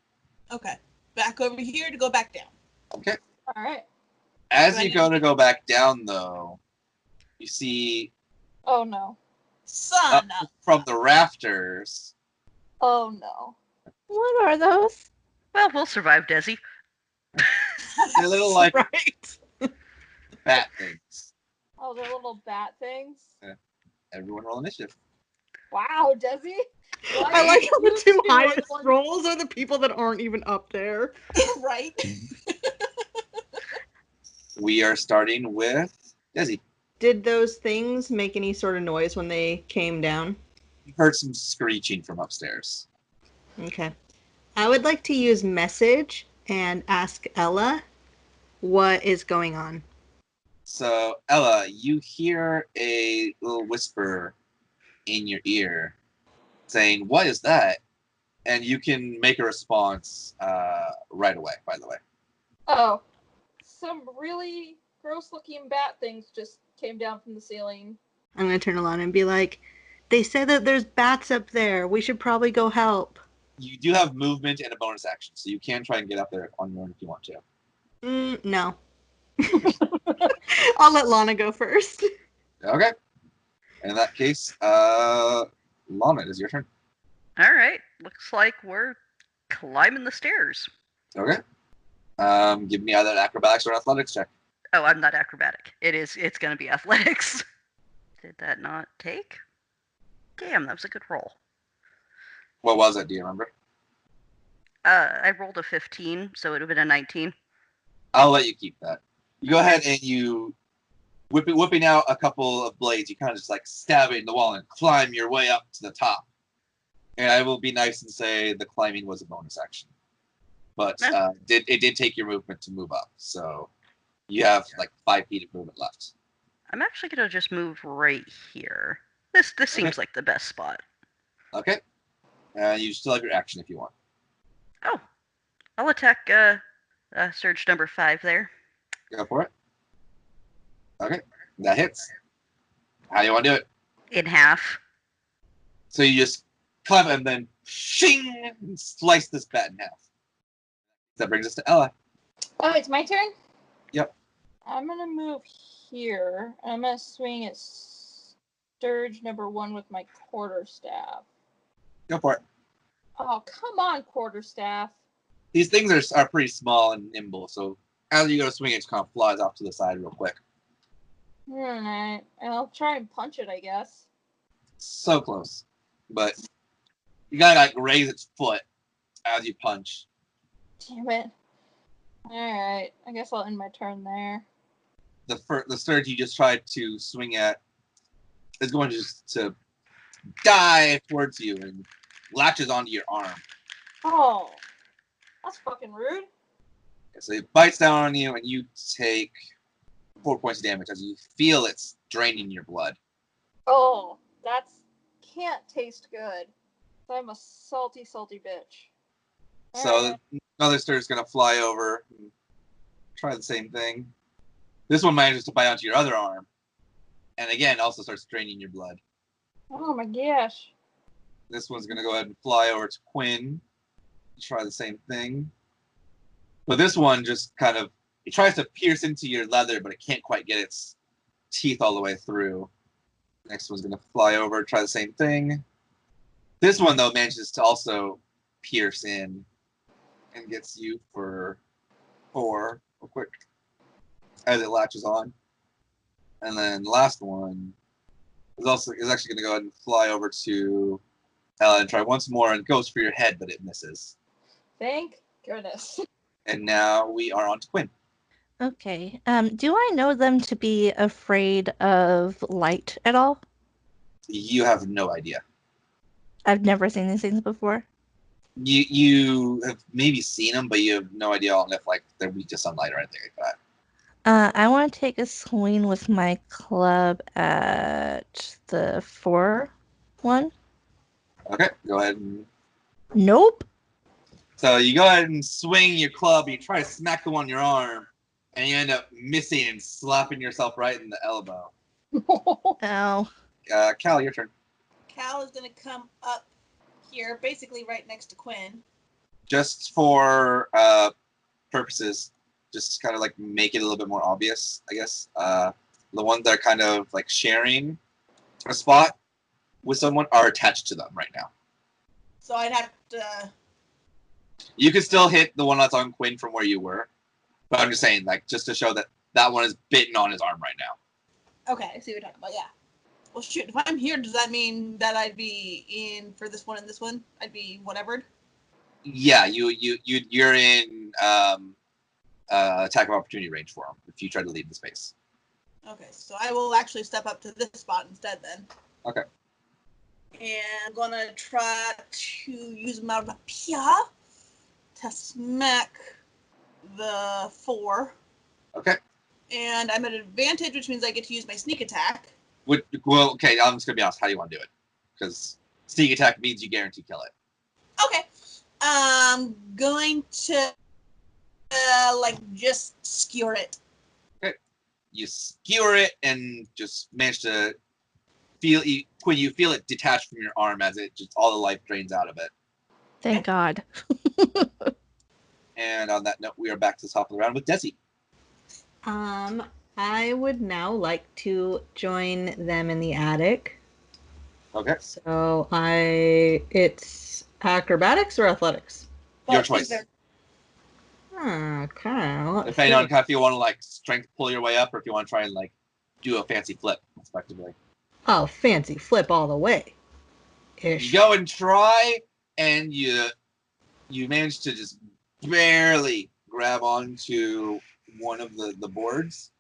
Okay. Back over here to go back down. Okay. All right. As you go back down, though, you see Oh no. Son of... from the rafters. Oh no. What are those? Well, we'll survive, Desi. They're little like Right. bat things. Oh, they're little bat things. Everyone roll initiative. Wow, Desi. Why I like did how the you 2 are the highest ones- rolls are the people that aren't even up there. right? We are starting with Desi. Did those things make any sort of noise when they came down? You heard some screeching from upstairs. Okay. I would like to use message and ask Ella what is going on. So, Ella, you hear a little whisper in your ear saying, "What is that?" And you can make a response right away, by the way. Oh, some really gross-looking bat things just came down from the ceiling. I'm going to turn around and be like, they said that there's bats up there. We should probably go help. You do have movement and a bonus action, so you can try and get up there on your own if you want to. No. I'll let Lana go first. Okay. In that case, Lana, it is your turn. All right, looks like we're climbing the stairs. Okay. Give me either an acrobatics or an athletics check. Oh, I'm not acrobatic. It's gonna be athletics. Did that not take? Damn, that was a good roll. What was it? Do you remember? I rolled a 15, so it would have been a 19. I'll let you keep that. You go ahead and you whipping out a couple of blades. You kind of just like stab it in the wall and climb your way up to the top. And I will be nice and say the climbing was a bonus action, but it did take your movement to move up. So you have like 5 feet of movement left. I'm actually gonna just move right here. This seems like the best spot. Okay. You still have your action if you want. Oh, I'll attack surge number 5 there. Go for it. Okay. That hits. How do you want to do it? In half. So you just climb and then shing and slice this bat in half. That brings us to Ella. Oh, it's my turn? Yep. I'm going to move here. I'm going to swing at Sturge number 1 with my quarterstaff. Go for it. Oh, come on, quarterstaff. These things are pretty small and nimble, so as you go to swing, it just kind of flies off to the side real quick. Alright. I'll try and punch it, I guess. So close. But you gotta like raise its foot as you punch. Damn it. Alright. I guess I'll end my turn there. The Sturge you just tried to swing at is going to dive towards you and latches onto your arm. Oh. That's fucking rude. So it bites down on you, and you take 4 points of damage as you feel it's draining your blood. Oh. That's... can't taste good. I'm a salty, salty bitch. So another Sturge is going to fly over and try the same thing. This one manages to bite onto your other arm. And again, also starts draining your blood. Oh my gosh. This one's going to go ahead and fly over to Quinn. Try the same thing. But this one just kind of, it tries to pierce into your leather, but it can't quite get its teeth all the way through. Next one's going to fly over, try the same thing. This one, though, manages to also pierce in and gets you for 4 real quick as it latches on. And then the last one is actually going to go ahead and fly over to Ella and try once more, and goes for your head, but it misses. Thank goodness. And now we are on to Quinn. Okay. Do I know them to be afraid of light at all? You have no idea. I've never seen these things before. You have maybe seen them, but you have no idea if like they're weak to sunlight or anything like that. I want to take a swing with my club at the 4 one. Okay, go ahead. Nope. So you go ahead and swing your club. You try to smack the one on your arm, and you end up missing and slapping yourself right in the elbow. Ow. Cal, your turn. Cal is going to come up here, basically right next to Quinn. Just for purposes, just kind of like make it a little bit more obvious, I guess. The ones that are kind of like sharing a spot with someone are attached to them right now. So I'd have to... You can still hit the one that's on Quinn from where you were, but I'm just saying, like, just to show that that one is bitten on his arm right now. Okay, I see what you're talking about, yeah. Well, shoot, if I'm here, does that mean that I'd be in for this one and this one? I'd be whatevered? Yeah, you're in attack of opportunity range for him if you try to leave the space. Okay, so I will actually step up to this spot instead then. Okay. And I'm going to try to use my rapier to smack the 4. Okay. And I'm at advantage, which means I get to use my sneak attack. Well, okay, I'm just going to be honest. How do you want to do it? Because sneak attack means you guarantee kill it. Okay. I'm going to, just skewer it. Okay. You skewer it and just manage to feel it detach from your arm as it just all the life drains out of it. Thank God. And on that note, we are back to the top of the round with Desi. I would now like to join them in the attic. Okay. So it's acrobatics or athletics? Your choice. Okay. Depending on if you want to like strength pull your way up, or if you want to try and like do a fancy flip, effectively. Oh, fancy flip all the way. You go and try, and you manage to just barely grab onto one of the boards,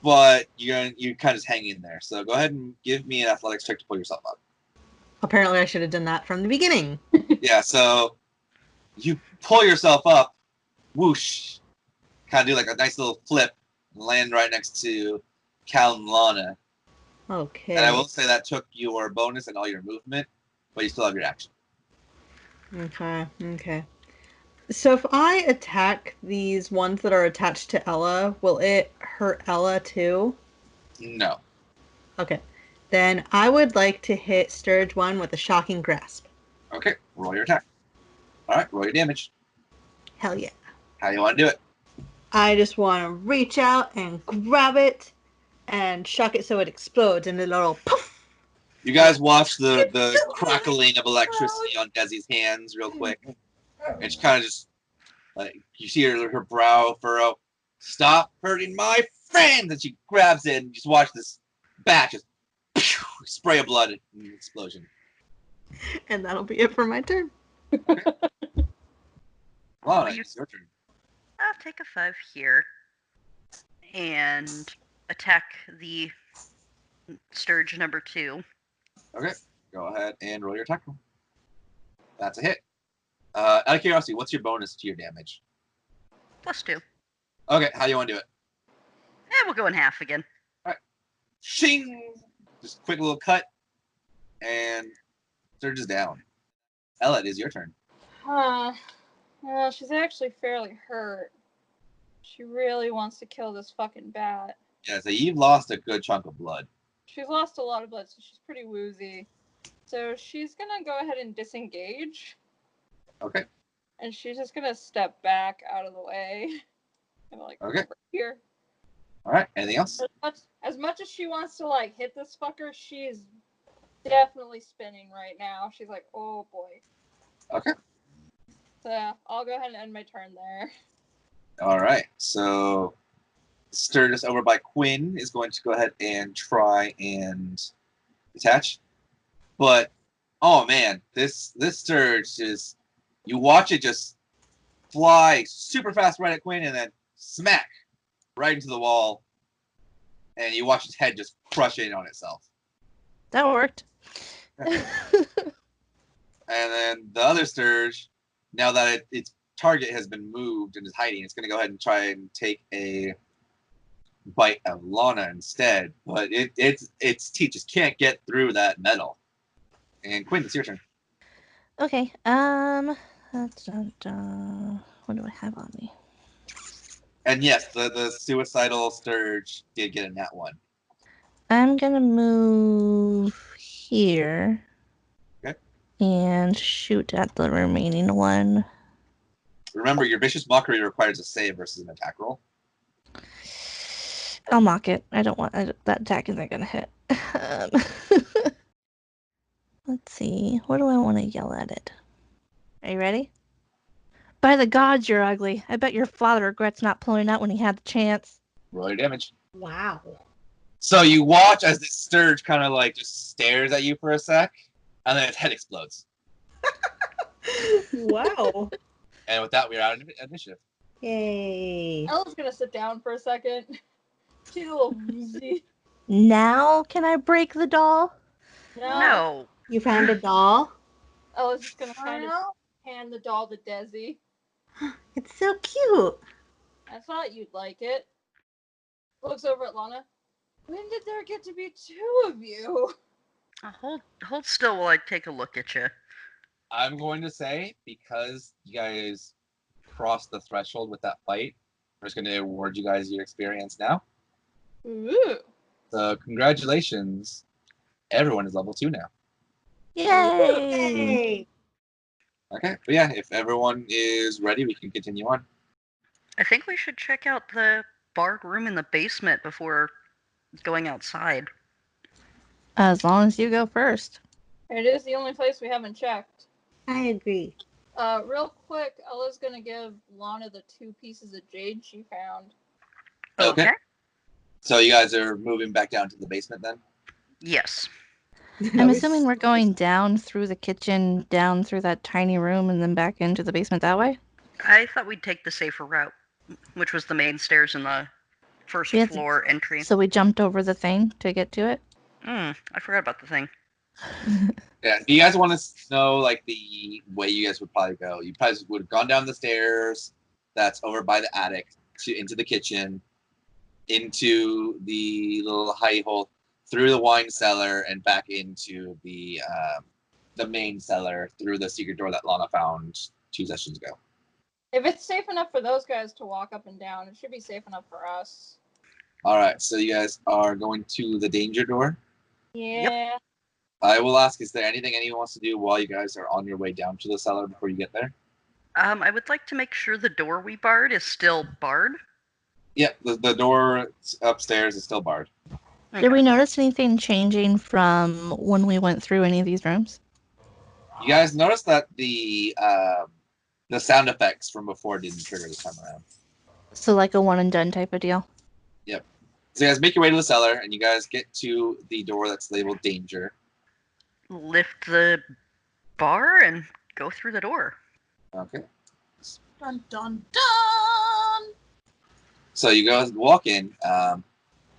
but you kind of just hang in there. So go ahead and give me an athletics check to pull yourself up. Apparently, I should have done that from the beginning. Yeah, so you pull yourself up, whoosh, kind of do like a nice little flip, and land right next to Cal and Lana. Okay. And I will say that took your bonus and all your movement, but you still have your action. Okay. So if I attack these ones that are attached to Ella, will it hurt Ella too? No. Okay. Then I would like to hit Sturge 1 with a shocking grasp. Okay, roll your attack. All right, roll your damage. Hell yeah. How you want to do it? I just want to reach out and grab it and shock it so it explodes in a little poof. You guys watch the crackling of electricity on Desi's hands real quick. And she kind of just, like, you see her brow furrow. Stop hurting my friends! And she grabs it and just watch this bat just spray of blood and an explosion. And that'll be it for my turn. Wow, it's your turn. I'll take a 5 here and attack the Sturge number 2. Okay, go ahead and roll your attack roll. That's a hit. Out of curiosity, what's your bonus to your damage? +2. Okay, how do you want to do it? We'll go in half again. Shing! Just quick little cut, and Surge is down. Ella, it is your turn. Well, she's actually fairly hurt. She really wants to kill this fucking bat. Yeah, so you've lost a good chunk of blood. She's lost a lot of blood, so she's pretty woozy. So she's gonna go ahead and disengage. Okay. And she's just gonna step back out of the way. And like, Okay. over here. All right. Anything else? As much as she wants to like hit this fucker, she's definitely spinning right now. She's like, oh boy. Okay. So yeah, I'll go ahead and end my turn there. All right. So Sturgis over by Quinn is going to go ahead and try and attach. But oh man, this Sturge is, you watch it just fly super fast right at Quinn and then smack right into the wall, and you watch its head just crush in on itself. That worked. And then the other Sturge, now that its target has been moved and is hiding, it's going to go ahead and try and take a bite of Lana instead. But its teeth just can't get through that metal. And Quinn, it's your turn. Okay. What do I have on me? And yes, the suicidal Sturge did get a nat 1. I'm gonna move here. Okay. And shoot at the remaining one. Remember, your vicious mockery requires a save versus an attack roll. I'll mock it. I don't want that attack isn't gonna hit. Let's see. What do I want to yell at it? Are you ready? By the gods, you're ugly. I bet your father regrets not pulling out when he had the chance. Roll your damage. Wow. So you watch as this Sturge kind of like just stares at you for a sec, and then its head explodes. Wow. And with that, we're out of initiative. Yay. Ella's gonna sit down for a second. She's a little woozy. Now can I break the doll? No. You found a doll? Ella's just gonna kind of hand the doll to Desi. It's so cute. I thought you'd like it. Looks over at Lana. When did there get to be 2 of you? Hold still while I take a look at you. I'm going to say, because you guys crossed the threshold with that fight, I'm just going to award you guys your experience now. Ooh. So congratulations. Everyone is level 2 now. Yay! Okay, but yeah, if everyone is ready, we can continue on. I think we should check out the barred room in the basement before going outside. As long as you go first. It is the only place we haven't checked. I agree. Real quick, Ella's gonna give Lana the 2 pieces of jade she found. Okay. So you guys are moving back down to the basement then? Yes. I'm assuming we're going down through the kitchen, down through that tiny room, and then back into the basement that way? I thought we'd take the safer route. which was the main stairs in the first We had to- floor entry. So we jumped over the thing to get to it. I forgot about the thing. Yeah. Do you guys want to know like the way you guys would probably go? You probably would have gone down the stairs that's over by the attic into the kitchen, into the little hidey hole, through the wine cellar, and back into the main cellar through the secret door that Lana found 2 sessions ago. If it's safe enough for those guys to walk up and down, it should be safe enough for us. All right, so you guys are going to the danger door. Yeah. I will ask, is there anything anyone wants to do while you guys are on your way down to the cellar before you get there? I would like to make sure the door we barred is still barred. Yeah, the door upstairs is still barred. Okay. Did we notice anything changing from when we went through any of these rooms? You guys notice that the sound effects from before didn't trigger this time around. So like a one and done type of deal. So you guys make your way to the cellar, and you guys get to the door that's labeled danger. Lift the bar and go through the door. Okay. Dun dun dun. So you guys walk in.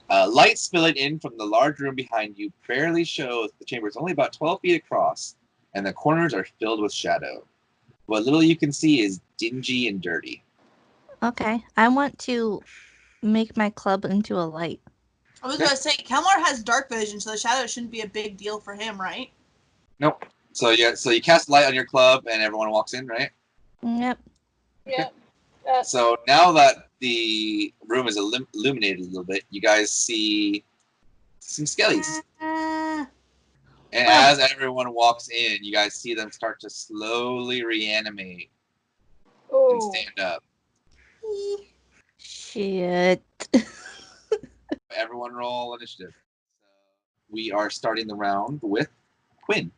Light spilling in from the large room behind you barely shows the chamber is only about 12 feet across, and the corners are filled with shadow. What little you can see is dingy and dirty. Okay. I want to make my club into a light. I was gonna say, Kelmar has dark vision, so the shadow shouldn't be a big deal for him, right? Nope. So you cast light on your club, and everyone walks in, right? Yep. Yeah. So now that the room is illuminated a little bit, you guys see some skellies. Ah, And as everyone walks in, you guys see them start to slowly reanimate and Oh. stand up. Shit. Everyone roll initiative. So we are starting the round with Quinn.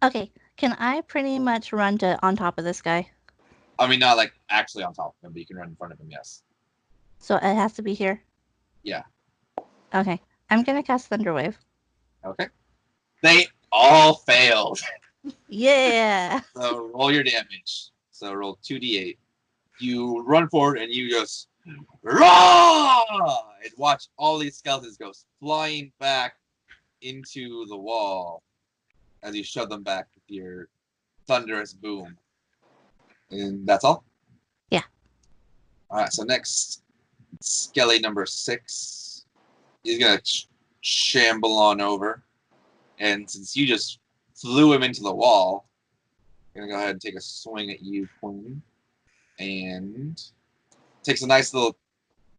Okay. Can I pretty much run to on top of this guy? I mean, not like actually on top of him, but you can run in front of him, yes. So it has to be here? Yeah. Okay. I'm gonna cast Thunderwave. Okay. They all failed. Yeah. So roll your damage. So roll 2d8. You run forward and you just raw and watch all these skeletons go flying back into the wall as you shove them back with your thunderous boom. And that's all? Yeah. Alright, so next, Skelly number 6. He's gonna shamble on over. And since you just flew him into the wall, I'm gonna go ahead and take a swing at you, Queen. And takes a nice little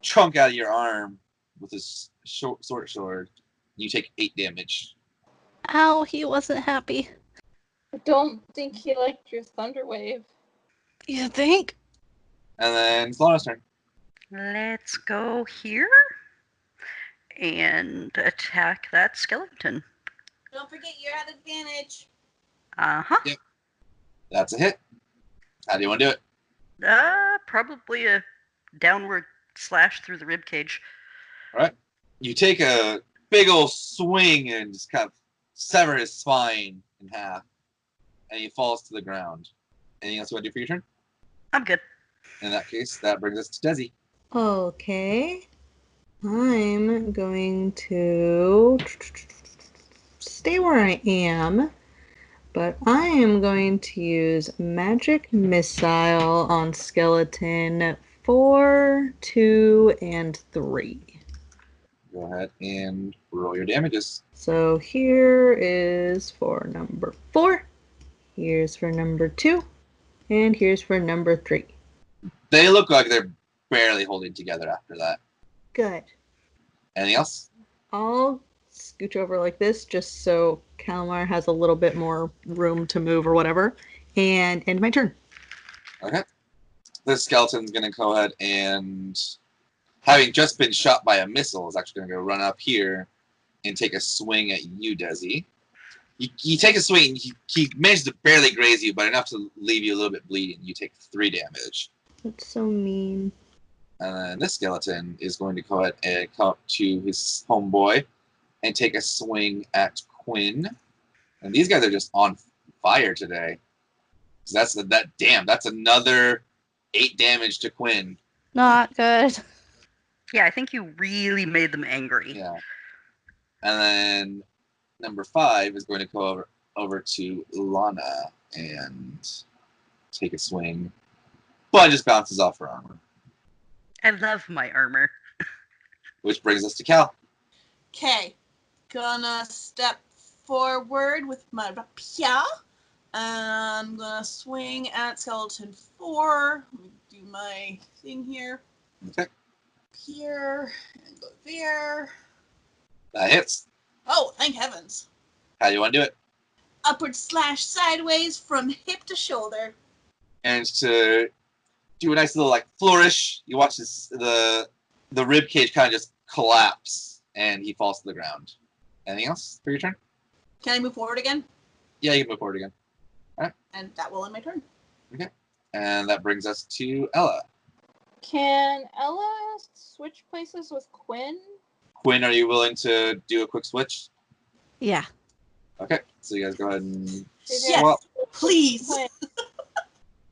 chunk out of your arm with his short sword. You take 8 damage. Ow, he wasn't happy. I don't think he liked your thunder wave. You think? And then it's Lana's turn. Let's go here and attack that skeleton. Don't forget you're at advantage. Uh-huh. Yep. That's a hit. How do you want to do it? Probably a downward slash through the rib cage. You take a big old swing and just kind of sever his spine in half. And he falls to the ground. Anything else you want to do for your turn? I'm good. In that case, that brings us to Desi. okay. I'm going to stay where I am, but I am going to use Magic Missile on Skeleton 4, 2, and 3. Go ahead and roll your damages. So here is for number 4, here's for number 2, and here's for number 3. They look like they're barely holding together after that. Good. Anything else? I'll scooch over like this just so Calamar has a little bit more room to move or whatever, and end my turn. Okay. This skeleton's going to go ahead and, having just been shot by a missile, is actually going to go run up here and take a swing at you, Desi. You take a swing, he manages to barely graze you, but enough to leave you a little bit bleeding. You take 3 damage. That's so mean. And then this skeleton is going to go ahead and come up to his homeboy and take a swing at Quinn. And these guys are just on fire today. So that's another 8 damage to Quinn. Not good. Yeah, I think you really made them angry. Yeah. And then number 5 is going to go over to Lana and take a swing. But it just bounces off her armor. I love my armor. Which brings us to Cal. Okay. Gonna step forward with my rapier. And I'm gonna swing at skeleton 4. Let me do my thing here. Okay. Here and go there. That hits. Oh, thank heavens. How do you want to do it? Upward slash sideways from hip to shoulder. And to do a nice little like flourish, you watch this the rib cage kind of just collapse and he falls to the ground. Anything else for your turn? Can I move forward again? Yeah, you can move forward again. And that will end my turn. And that brings us to Ella. Can Ella switch places with Quinn? Quinn, are you willing to do a quick switch? Yeah. Okay, so you guys go ahead and Yes. swap. Please. Quinn.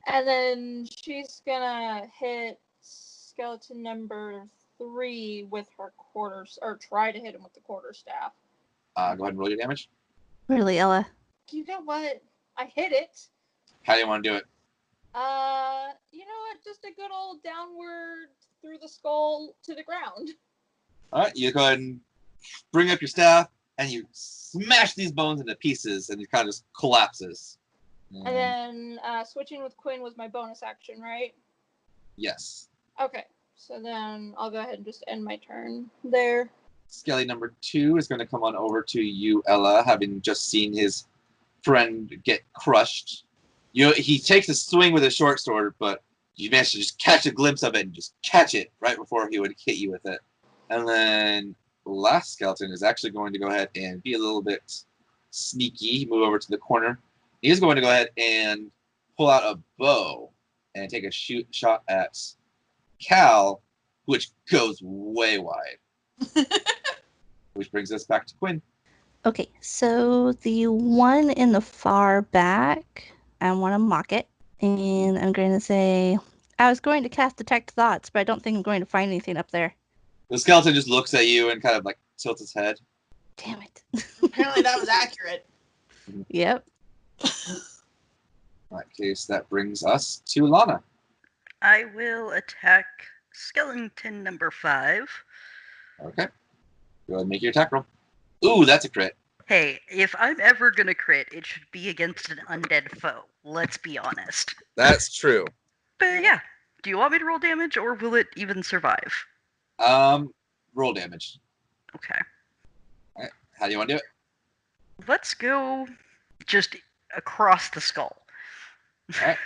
And then she's gonna hit skeleton number 3 with her quarters, or try to hit him with the quarterstaff. Go ahead and roll your damage. Really, Ella? You know what? I hit it. How do you want to do it? You know what? Just a good old downward through the skull to the ground. All right, you go ahead and bring up your staff, and you smash these bones into pieces, and it kind of just collapses. And then switching with Quinn was my bonus action, right? Yes. Okay. So then I'll go ahead and just end my turn there. Skelly number 2 is going to come on over to you, Ella, having just seen his friend get crushed. He takes a swing with a short sword, but you manage to just catch a glimpse of it and just catch it right before he would hit you with it. And then last skeleton is actually going to go ahead and be a little bit sneaky, move over to the corner. He's going to go ahead and pull out a bow and take a shot at Cal, which goes way wide. Which brings us back to Quinn. Okay, so the one in the far back, I want to mock it. And I'm going to say, I was going to cast Detect Thoughts, but I don't think I'm going to find anything up there. The skeleton just looks at you and kind of like tilts its head. Damn it. Apparently that was accurate. Yep. In that case, that brings us to Lana. I will attack skeleton number 5. Okay. Go ahead and make your attack roll. Ooh, that's a crit. Hey, if I'm ever gonna crit, it should be against an undead foe. Let's be honest. That's true. But yeah, do you want me to roll damage, or will it even survive? Roll damage. Okay. All right. How do you want to do it? Let's go just across the skull. All right.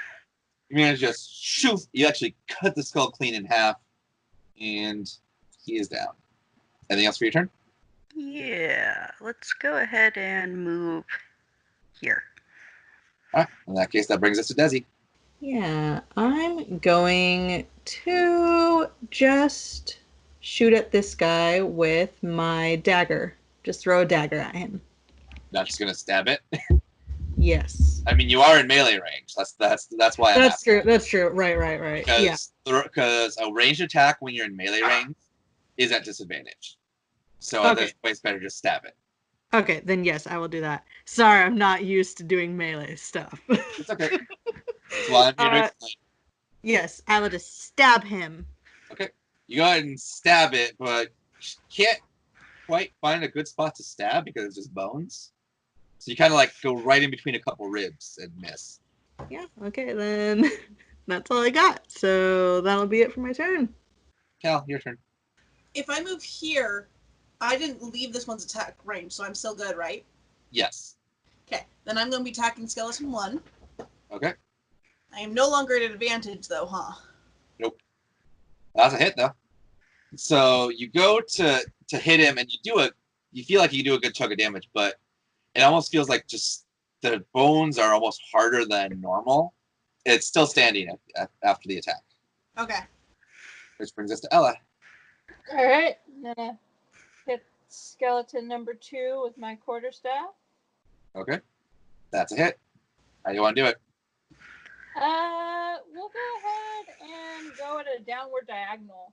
You're going to just shoot. You actually cut the skull clean in half, and he is down. Anything else for your turn? Yeah, let's go ahead and move here. All right. In that case, that brings us to Desi. Yeah, I'm going to just shoot at this guy with my dagger. Just throw a dagger at him. Not just going to stab it. Yes. I mean, you are in melee range. That's why I'm That's asking. true. That's true. Right. Yeah. Because a ranged attack when you're in melee range is at disadvantage. So at this point, it's better just stab it. Okay, then yes, I will do that. Sorry, I'm not used to doing melee stuff. It's okay. That's why I'm here to explain. Yes, I will just stab him. Okay. You go ahead and stab it, but you can't quite find a good spot to stab because it's just bones. So you kind of like go right in between a couple ribs and miss. Yeah, okay, then that's all I got. So that'll be it for my turn. Cal, your turn. If I move here, I didn't leave this one's attack range, so I'm still good, right? Yes. Okay, then I'm going to be attacking skeleton 1. Okay. I am no longer at an advantage, though, huh? Nope. That's a hit, though. So you go to hit him, and you feel like you do a good chunk of damage, but it almost feels like just the bones are almost harder than normal. It's still standing after the attack. Okay. Which brings us to Ella. All right. I'm gonna hit skeleton number 2 with my quarterstaff. Okay. That's a hit. How do you want to do it? We'll go ahead and go at a downward diagonal.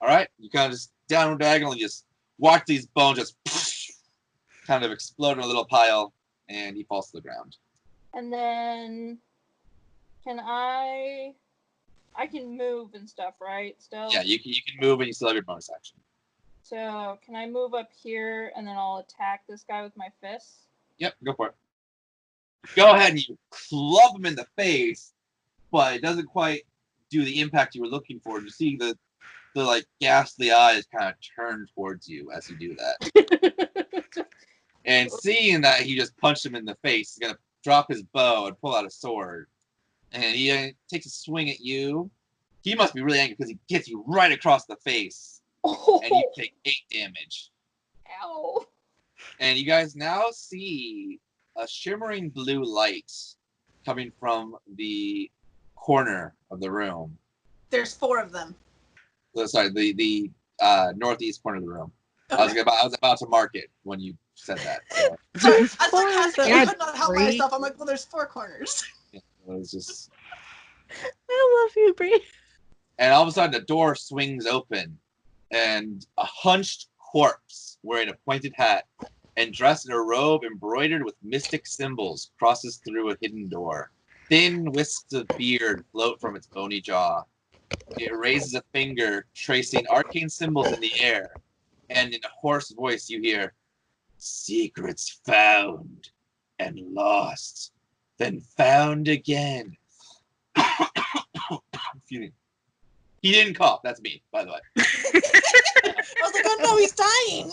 All right, you kind of just downward diagonally just watch these bones just kind of explode in a little pile, and he falls to the ground. And then, I can move and stuff, right? Still. Yeah, you can move, and you still have your bonus action. So can I move up here and then I'll attack this guy with my fists? Yep, go for it. Go ahead and you club him in the face, but it doesn't quite do the impact you were looking for. You see the like ghastly eyes kind of turn towards you as you do that. And seeing that he just punched him in the face, he's gonna drop his bow and pull out a sword. And he takes a swing at you. He must be really angry because he gets you right across the face. Oh. And you take 8 damage. Ow. And you guys now see a shimmering blue light coming from the corner of the room. There's 4 of them. Sorry, the northeast corner of the room. Okay. I was about to mark it when you said that. So. Sorry, There's I 4 of sarcastically them. could not help Three. myself. I'm like, well, there's 4 corners. It was just, I love you, Bree. and all of a sudden the door swings open, and a hunched corpse wearing a pointed hat and dressed in a robe embroidered with mystic symbols crosses through a hidden door. Thin wisps of beard float from its bony jaw. It raises a finger, tracing arcane symbols in the air, and in a hoarse voice you hear, "Secrets found and lost, then found again." Excuse me. He didn't cough. That's me, by the way. I was like, oh no, he's dying.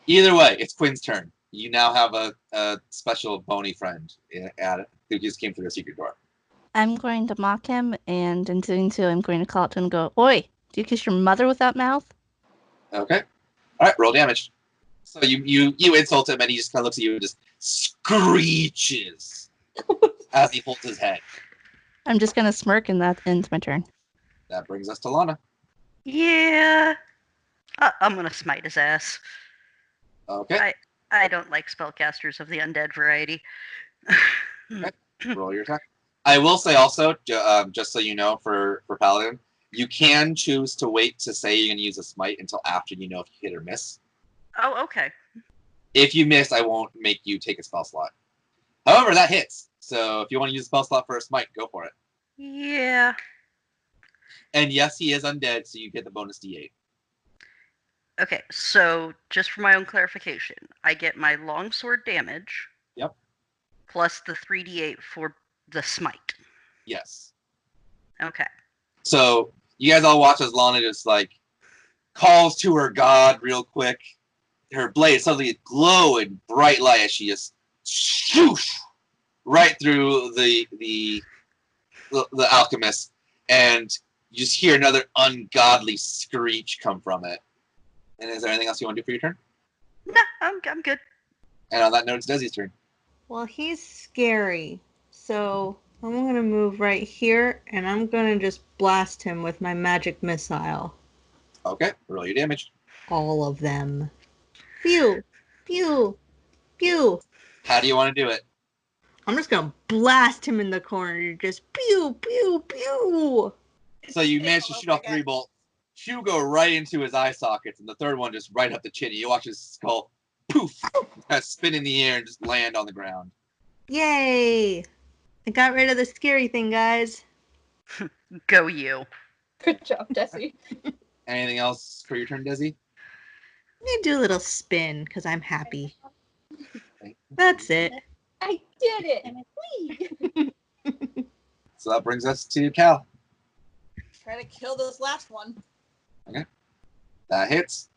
Either way, it's Quinn's turn. You now have a special bony friend who just came through a secret door. I'm going to mock him, and in doing so, I'm going to call out to him and go, "Oi, do you kiss your mother with that mouth?" Okay. All right, roll damage. So you insult him, and he just kind of looks at you and just screeches as he holds his head. I'm just going to smirk, and that ends my turn. That brings us to Lana. Yeah. I'm gonna smite his ass. Okay. I don't like spellcasters of the undead variety. Roll your attack. I will say also, just so you know, for Paladin, you can choose to wait to say you're going to use a smite until after you know if you hit or miss. Oh, okay. If you miss, I won't make you take a spell slot. However, that hits. So if you want to use a spell slot for a smite, go for it. Yeah. And yes, he is undead, so you get the bonus D8. Okay, so just for my own clarification, I get my longsword damage. Yep. Plus the 3d8 for the smite. Yes. Okay. So you guys all watch as Lana just like calls to her god real quick. Her blade suddenly glow in bright light as she just shoosh right through the alchemist, and you just hear another ungodly screech come from it. And is there anything else you want to do for your turn? No, I'm good. And on that note, it's Desi's turn. Well, he's scary, so I'm going to move right here, and I'm going to just blast him with my magic missile. Okay, roll your damage. All of them. Pew! Pew! Pew! How do you want to do it? I'm just going to blast him in the corner. Just pew! Pew! Pew! So you manage to shoot off 3 bolts. 2 go right into his eye sockets, and the third one just right up the chin. You watch his skull, poof, kind of spin in the air and just land on the ground. Yay! I got rid of the scary thing, guys. Go you. Good job, Desi. Anything else for your turn, Desi? Let me do a little spin, because I'm happy. That's it. I did it. Whee! So that brings us to Cal. Try to kill this last one. That hits.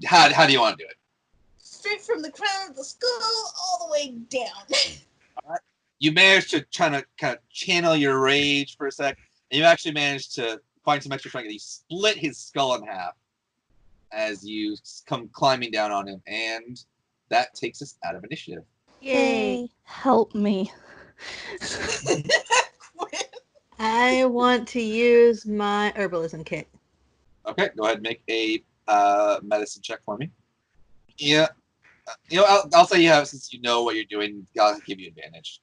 How do you want to do it? Straight from the crown of the skull all the way down. You manage to kind of channel your rage for a sec, and you actually manage to find some extra strength. You split his skull in half as you come climbing down on him, and that takes us out of initiative. Yay! Help me. I want to use my herbalism kit. Okay, go ahead and make a medicine check for me. Yeah, you know, I'll say you have, since you know what you're doing, I'll give you advantage.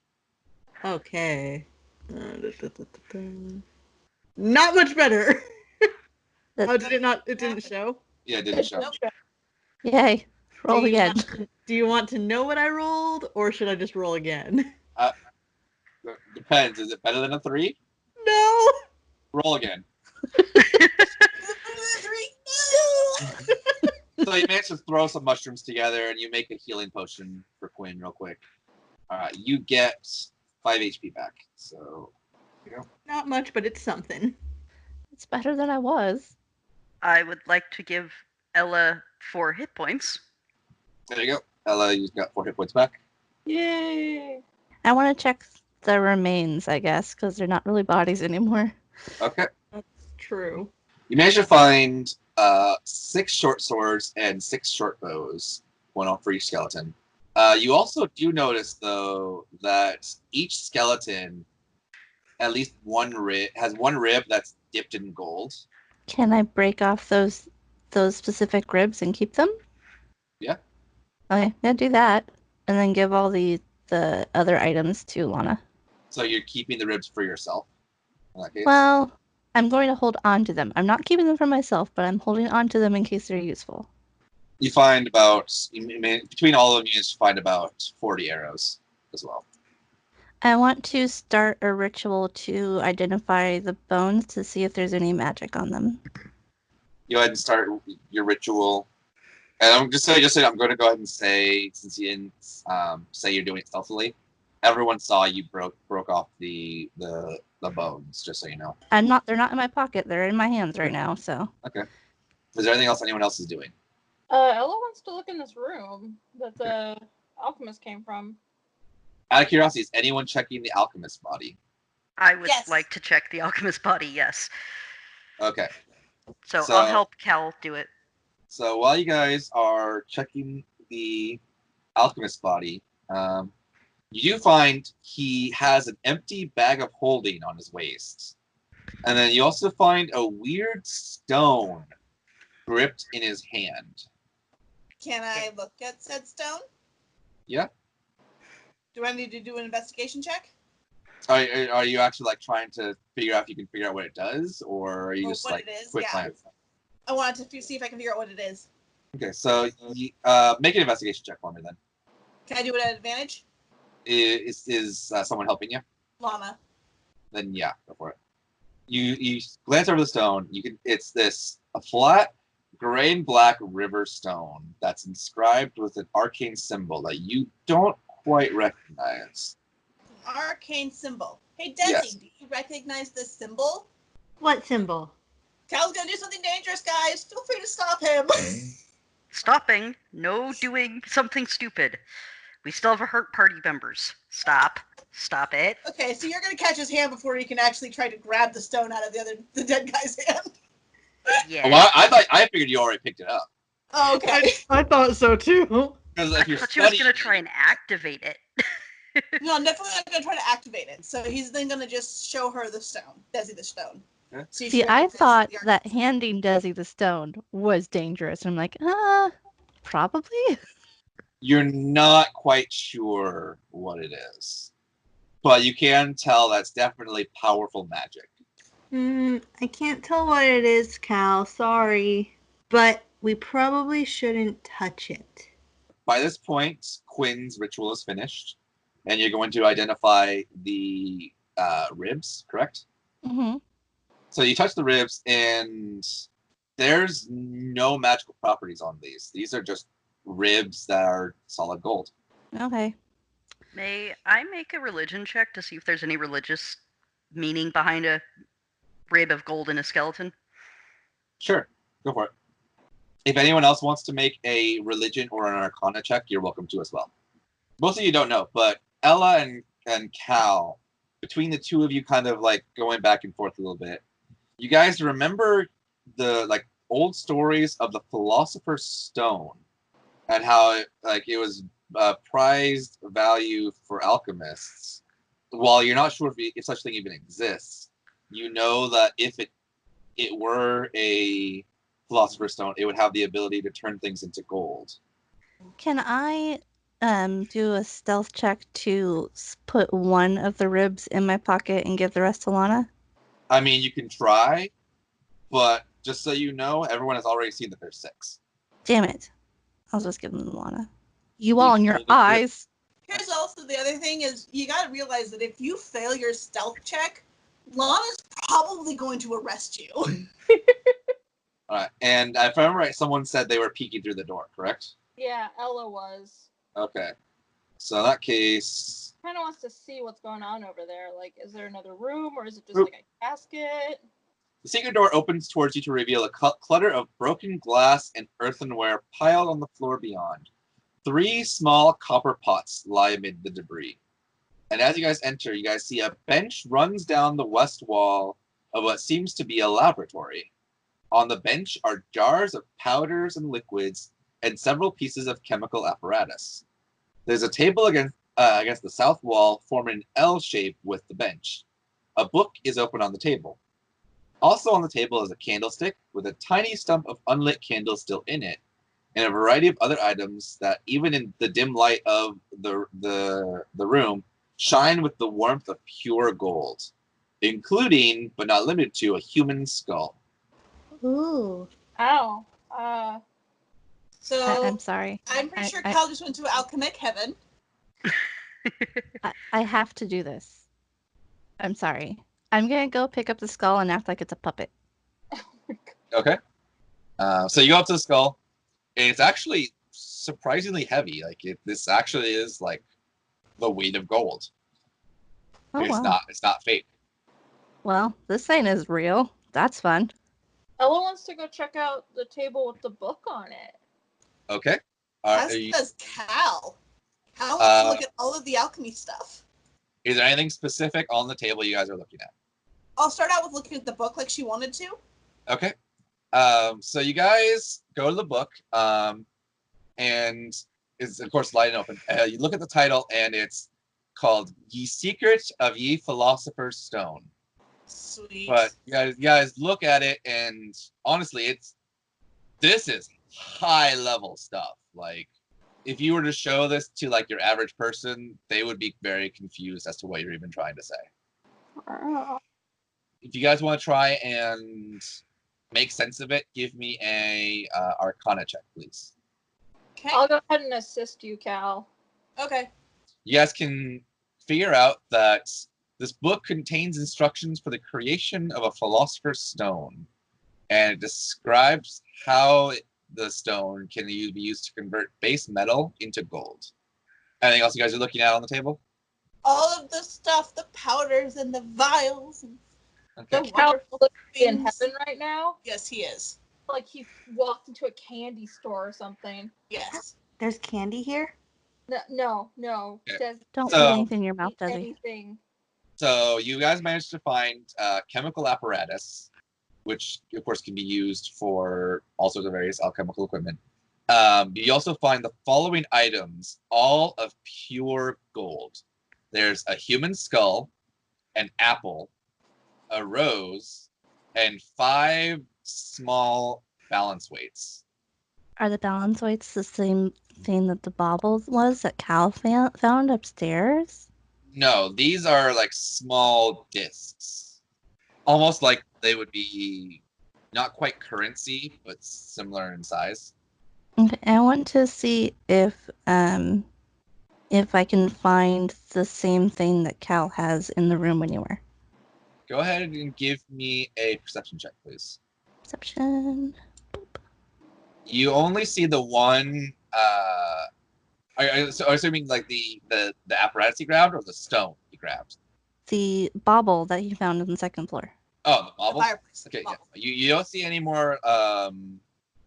Okay. Not much better. That- Oh, did it not? It didn't show. Yeah, it didn't show. Nope. Yay. Roll Do you again. Do you want to know what I rolled, or should I just roll again? Depends. Is it better than a 3? No. Roll again. Three. So you manage to throw some mushrooms together, and you make a healing potion for Quinn real quick. You get 5 HP back. So, Not much, but it's something. It's better than I was. I would like to give Ella 4 hit points. there you go. Ella, you got 4 hit points back. Yay! I want to check the remains, I guess, because they're not really bodies anymore. Okay. That's true. You manage to find 6 short swords and 6 short bows, one for each skeleton. You also do notice, though, that each skeleton, at least one rib, has one rib that's dipped in gold. Can I break off those specific ribs and keep them? Yeah. Okay, yeah, do that, and then give all the other items to Lana. So you're keeping the ribs for yourself. In that case. Well, I'm going to hold on to them. I'm not keeping them for myself, but I'm holding on to them in case they're useful. You find between all of you, find about 40 arrows as well. I want to start a ritual to identify the bones to see if there's any magic on them. You go ahead and start your ritual. And I'm just say I'm going to go ahead and say, since you didn't say you're doing it stealthily, everyone saw you broke off the bones. Just so you know. They're not in my pocket. They're in my hands right now. So Okay. Is there anything else anyone else is doing? Ella wants to look in this room that the alchemist came from. Out of curiosity, is anyone checking the alchemist's body? I would Yes. like to check the alchemist body, yes. Okay. So So- I'll help Cal do it. So while you guys are checking the alchemist's body, you do find he has an empty bag of holding on his waist. And then you also find a weird stone gripped in his hand. Can I look at said stone? Yeah. Do I need to do an investigation check? Are you actually like trying to figure out if you can figure out what it does, or are you Or just what like it is, quick yeah. glance? I wanted to see if I can figure out what it is. Okay, so make an investigation check for me then. Can I do it at advantage? Is someone helping you? Llama. Then yeah, go for it. You glance over the stone. It's a flat gray and black river stone that's inscribed with an arcane symbol that you don't quite recognize. Arcane symbol. Hey, Desi, Yes. do you recognize this symbol? What symbol? Cal's gonna do something dangerous, guys. Feel free to stop him. Stopping. No doing something stupid. We still have hurt party members. Stop. Stop it. Okay, so you're gonna catch his hand before he can actually try to grab the stone out of the dead guy's hand. Yeah. Well, I figured you already picked it up Oh, okay. I thought so too. because I if you're thought she was studying, gonna try and activate it. No, I'm definitely not gonna try to activate it. So he's then gonna just show her the stone, Desi the stone. Okay. See, if see, she I recognizes thought the that arcane handing Desi the stone was dangerous. And I'm like, probably. you're not quite sure what it is, but you can tell that's definitely powerful magic. I can't tell what it is, Cal. Sorry. But we probably shouldn't touch it. By this point, Quinn's ritual is finished, and you're going to identify the ribs, correct? Mm-hmm. So you touch the ribs, and there's no magical properties on these. These are just ribs that are solid gold. Okay. May I make a religion check to see if there's any religious meaning behind a rib of gold in a skeleton? Sure, go for it. If anyone else wants to make a religion or an arcana check, you're welcome to as well. Most of you don't know, but Ella and Cal, between the two of you kind of like going back and forth a little bit, you guys remember the like old stories of the Philosopher's Stone and how it was prized value for alchemists. While you're not sure if such thing even exists, you know that if it were a Philosopher's Stone, it would have the ability to turn things into gold. Can I do a stealth check to put one of the ribs in my pocket and give the rest to Lana? I mean, you can try, but just so you know, everyone has already seen that there's 6. Damn it. I'll just give them to Lana. You all in your Hold it here. eyes. Here's also the other thing is you gotta realize that if you fail your stealth check, Lana's probably going to arrest you. All right, and if I remember right, someone said they were peeking through the door, correct? Yeah, Ella was. Okay. So in that case, Kind of wants to see what's going on over there. Like, is there another room or is it just Oop. like a casket? the secret door opens towards you to reveal a clutter of broken glass and earthenware piled on the floor beyond. 3 small copper pots lie amid the debris. And as you guys enter, you guys see a bench runs down the west wall of what seems to be a laboratory. On the bench are jars of powders and liquids and several pieces of chemical apparatus. There's a table against the south wall forming an L shape with the bench. A book is open on the table. Also on the table is a candlestick with a tiny stump of unlit candle still in it, and a variety of other items that, even in the dim light of the room, shine with the warmth of pure gold, including, but not limited to, a human skull. Ooh. Ow. So I'm sorry. I'm pretty sure I- Cal just went to alchemic heaven. I have to do this. I'm sorry. I'm gonna go pick up the skull and act like it's a puppet. Okay. So you go up to the skull, and it's actually surprisingly heavy. Like this actually is like the weight of gold. Oh It's wow. not fake. Well, this thing is real. That's fun. Ella wants to go check out the table with the book on it. Okay. As does Cal. Cal wants to look at all of the alchemy stuff. Is there anything specific on the table you guys are looking at? I'll start out with looking at the book like she wanted to. Okay. So you guys go to the book, and it's of course light and open. You look at the title, and it's called "Ye Secret of Ye Philosopher's Stone." Sweet. But you guys look at it, and honestly, this is high level stuff. Like, if you were to show this to like your average person, they would be very confused as to what you're even trying to say. If you guys want to try and make sense of it, give me a Arcana check, please. Okay. I'll go ahead and assist you, Cal. Okay. You guys can figure out that this book contains instructions for the creation of a philosopher's stone, and it describes how the stone can be used to convert base metal into gold. Anything else you guys are looking at on the table? All of the stuff, the powders and the vials and Okay. the Cal wonderful looks in things. heaven right now. Yes, he is. Like he walked into a candy store or something. Yes. There's candy here? No. Okay. Does Don't So- put anything in your mouth, does he? anything. So you guys managed to find chemical apparatus, which of course can be used for all sorts of various alchemical equipment. You also find the following items, all of pure gold. There's a human skull, an apple, a rose, and 5 small balance weights. Are the balance weights the same thing that the bauble was that Cal found upstairs? No, these are like small discs. Almost like they would be not quite currency, but similar in size. Okay, I want to see if I can find the same thing that Cal has in the room when you were. Go ahead and give me a perception check, please. Perception. You only see the one. So assuming like the apparatus he grabbed or the stone he grabbed? The bauble that he found on the second floor. Oh, the The baubles? fireplace. Okay, yeah. Bauble. You don't see any more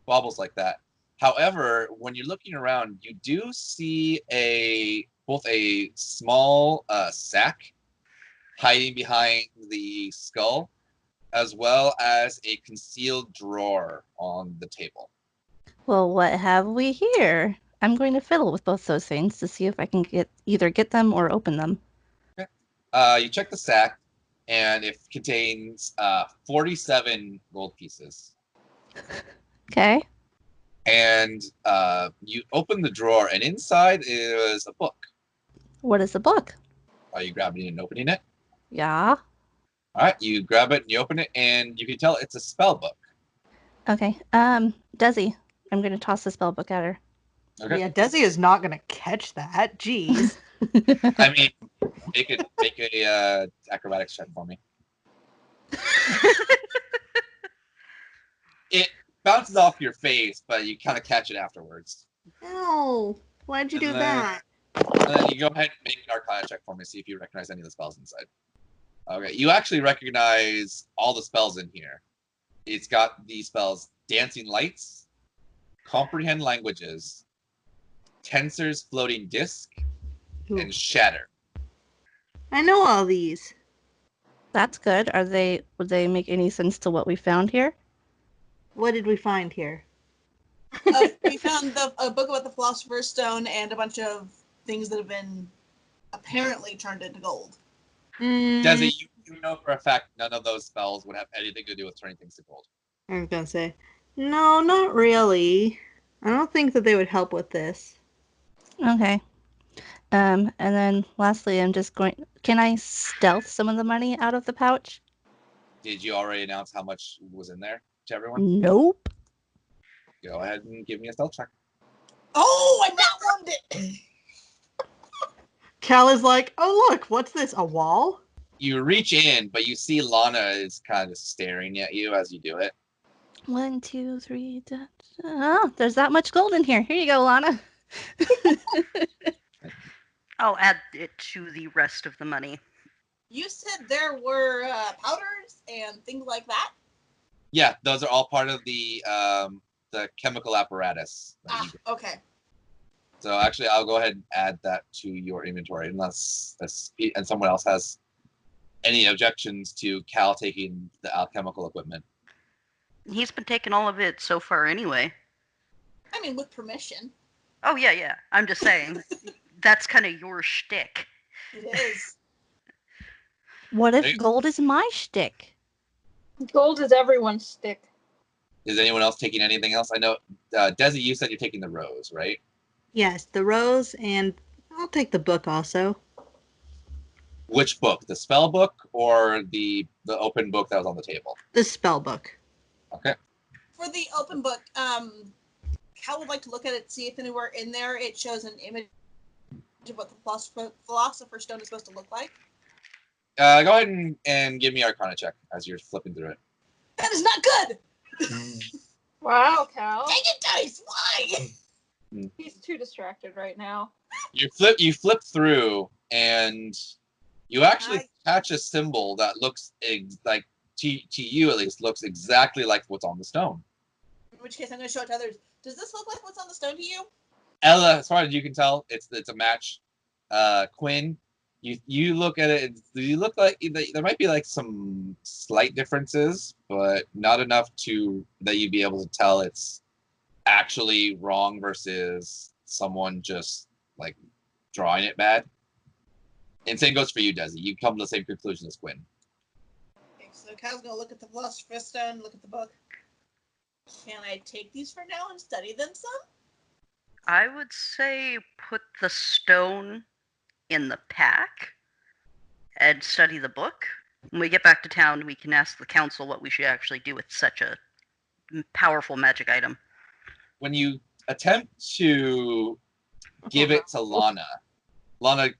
baubles like that. However, when you're looking around, you do see both a small sack hiding behind the skull, as well as a concealed drawer on the table. Well, what have we here? I'm going to fiddle with both those things to see if I can either get them or open them. You check the sack, and it contains 47 gold pieces. Okay. And you open the drawer, and inside is a book. What is the book? Are you grabbing it and opening it? Yeah. All right, you grab it and you open it, and you can tell it's a spell book. Okay. Desi, I'm gonna toss the spell book at her. Okay. Yeah, Desi is not gonna catch that. Jeez. I mean, make a acrobatics check for me. It bounces off your face, but you kind of catch it afterwards. No. Why'd you do And that? And then you go ahead and make an Arcana check for me, see if you recognize any of the spells inside. Okay, you actually recognize all the spells in here. It's got these spells: Dancing Lights, Comprehend Languages, Tensor's Floating Disc, Ooh. and Shatter. I know all these. That's good. Would they make any sense to what we found here? What did we find here? We found a book about the Philosopher's Stone and a bunch of things that have been apparently turned into gold. Desi, you know for a fact none of those spells would have anything to do with turning things to gold. I was gonna say, no, not really. I don't think that they would help with this. Okay. And then lastly, I'm just going. Can I stealth some of the money out of the pouch? Did you already announce how much was in there to everyone? Nope. Go ahead and give me a stealth check. Oh, I not warmed it! Cal is like, oh look, what's this? A wall? You reach in, but you see Lana is kind of staring at you as you do it. 1, 2, 3. Oh, there's that much gold in here. Here you go, Lana. I'll add it to the rest of the money. You said there were powders and things like that? Yeah, those are all part of the chemical apparatus. Okay. So actually, I'll go ahead and add that to your inventory, unless and someone else has any objections to Cal taking the alchemical equipment. He's been taking all of it so far anyway. I mean, with permission. Oh, yeah. I'm just saying. That's kind of your shtick. It is. What if Hey. gold is my shtick? Gold is everyone's stick. Is anyone else taking anything else? I know, Desi, you said you're taking the rose, right? Yes, the rose, and I'll take the book also. Which book? The spell book or the open book that was on the table? The spell book. Okay. For the open book, Cal would like to look at it, see if anywhere in there it shows an image of what the Philosopher's Stone is supposed to look like. Go ahead and give me Arcana check as you're flipping through it. That is not good! Wow, Cal. Dang it, dice! Why? He's too distracted right now. You flip through, and you actually catch a symbol that looks like to you at least looks exactly like what's on the stone. In which case, I'm going to show it to others. Does this look like what's on the stone to you? Ella, as far as you can tell, it's a match. Quinn, you look at it. You look like there might be like some slight differences, but not enough that you'd be able to tell it's actually wrong versus someone just like drawing it bad. And same goes for you, Desi. You come to the same conclusion as Quinn. Okay, so Cal's going to look at the Philosopher's Stone, look at the book. Can I take these for now and study them some? I would say put the stone in the pack and study the book. When we get back to town, we can ask the council what we should actually do with such a powerful magic item. When you attempt to give it to Lana,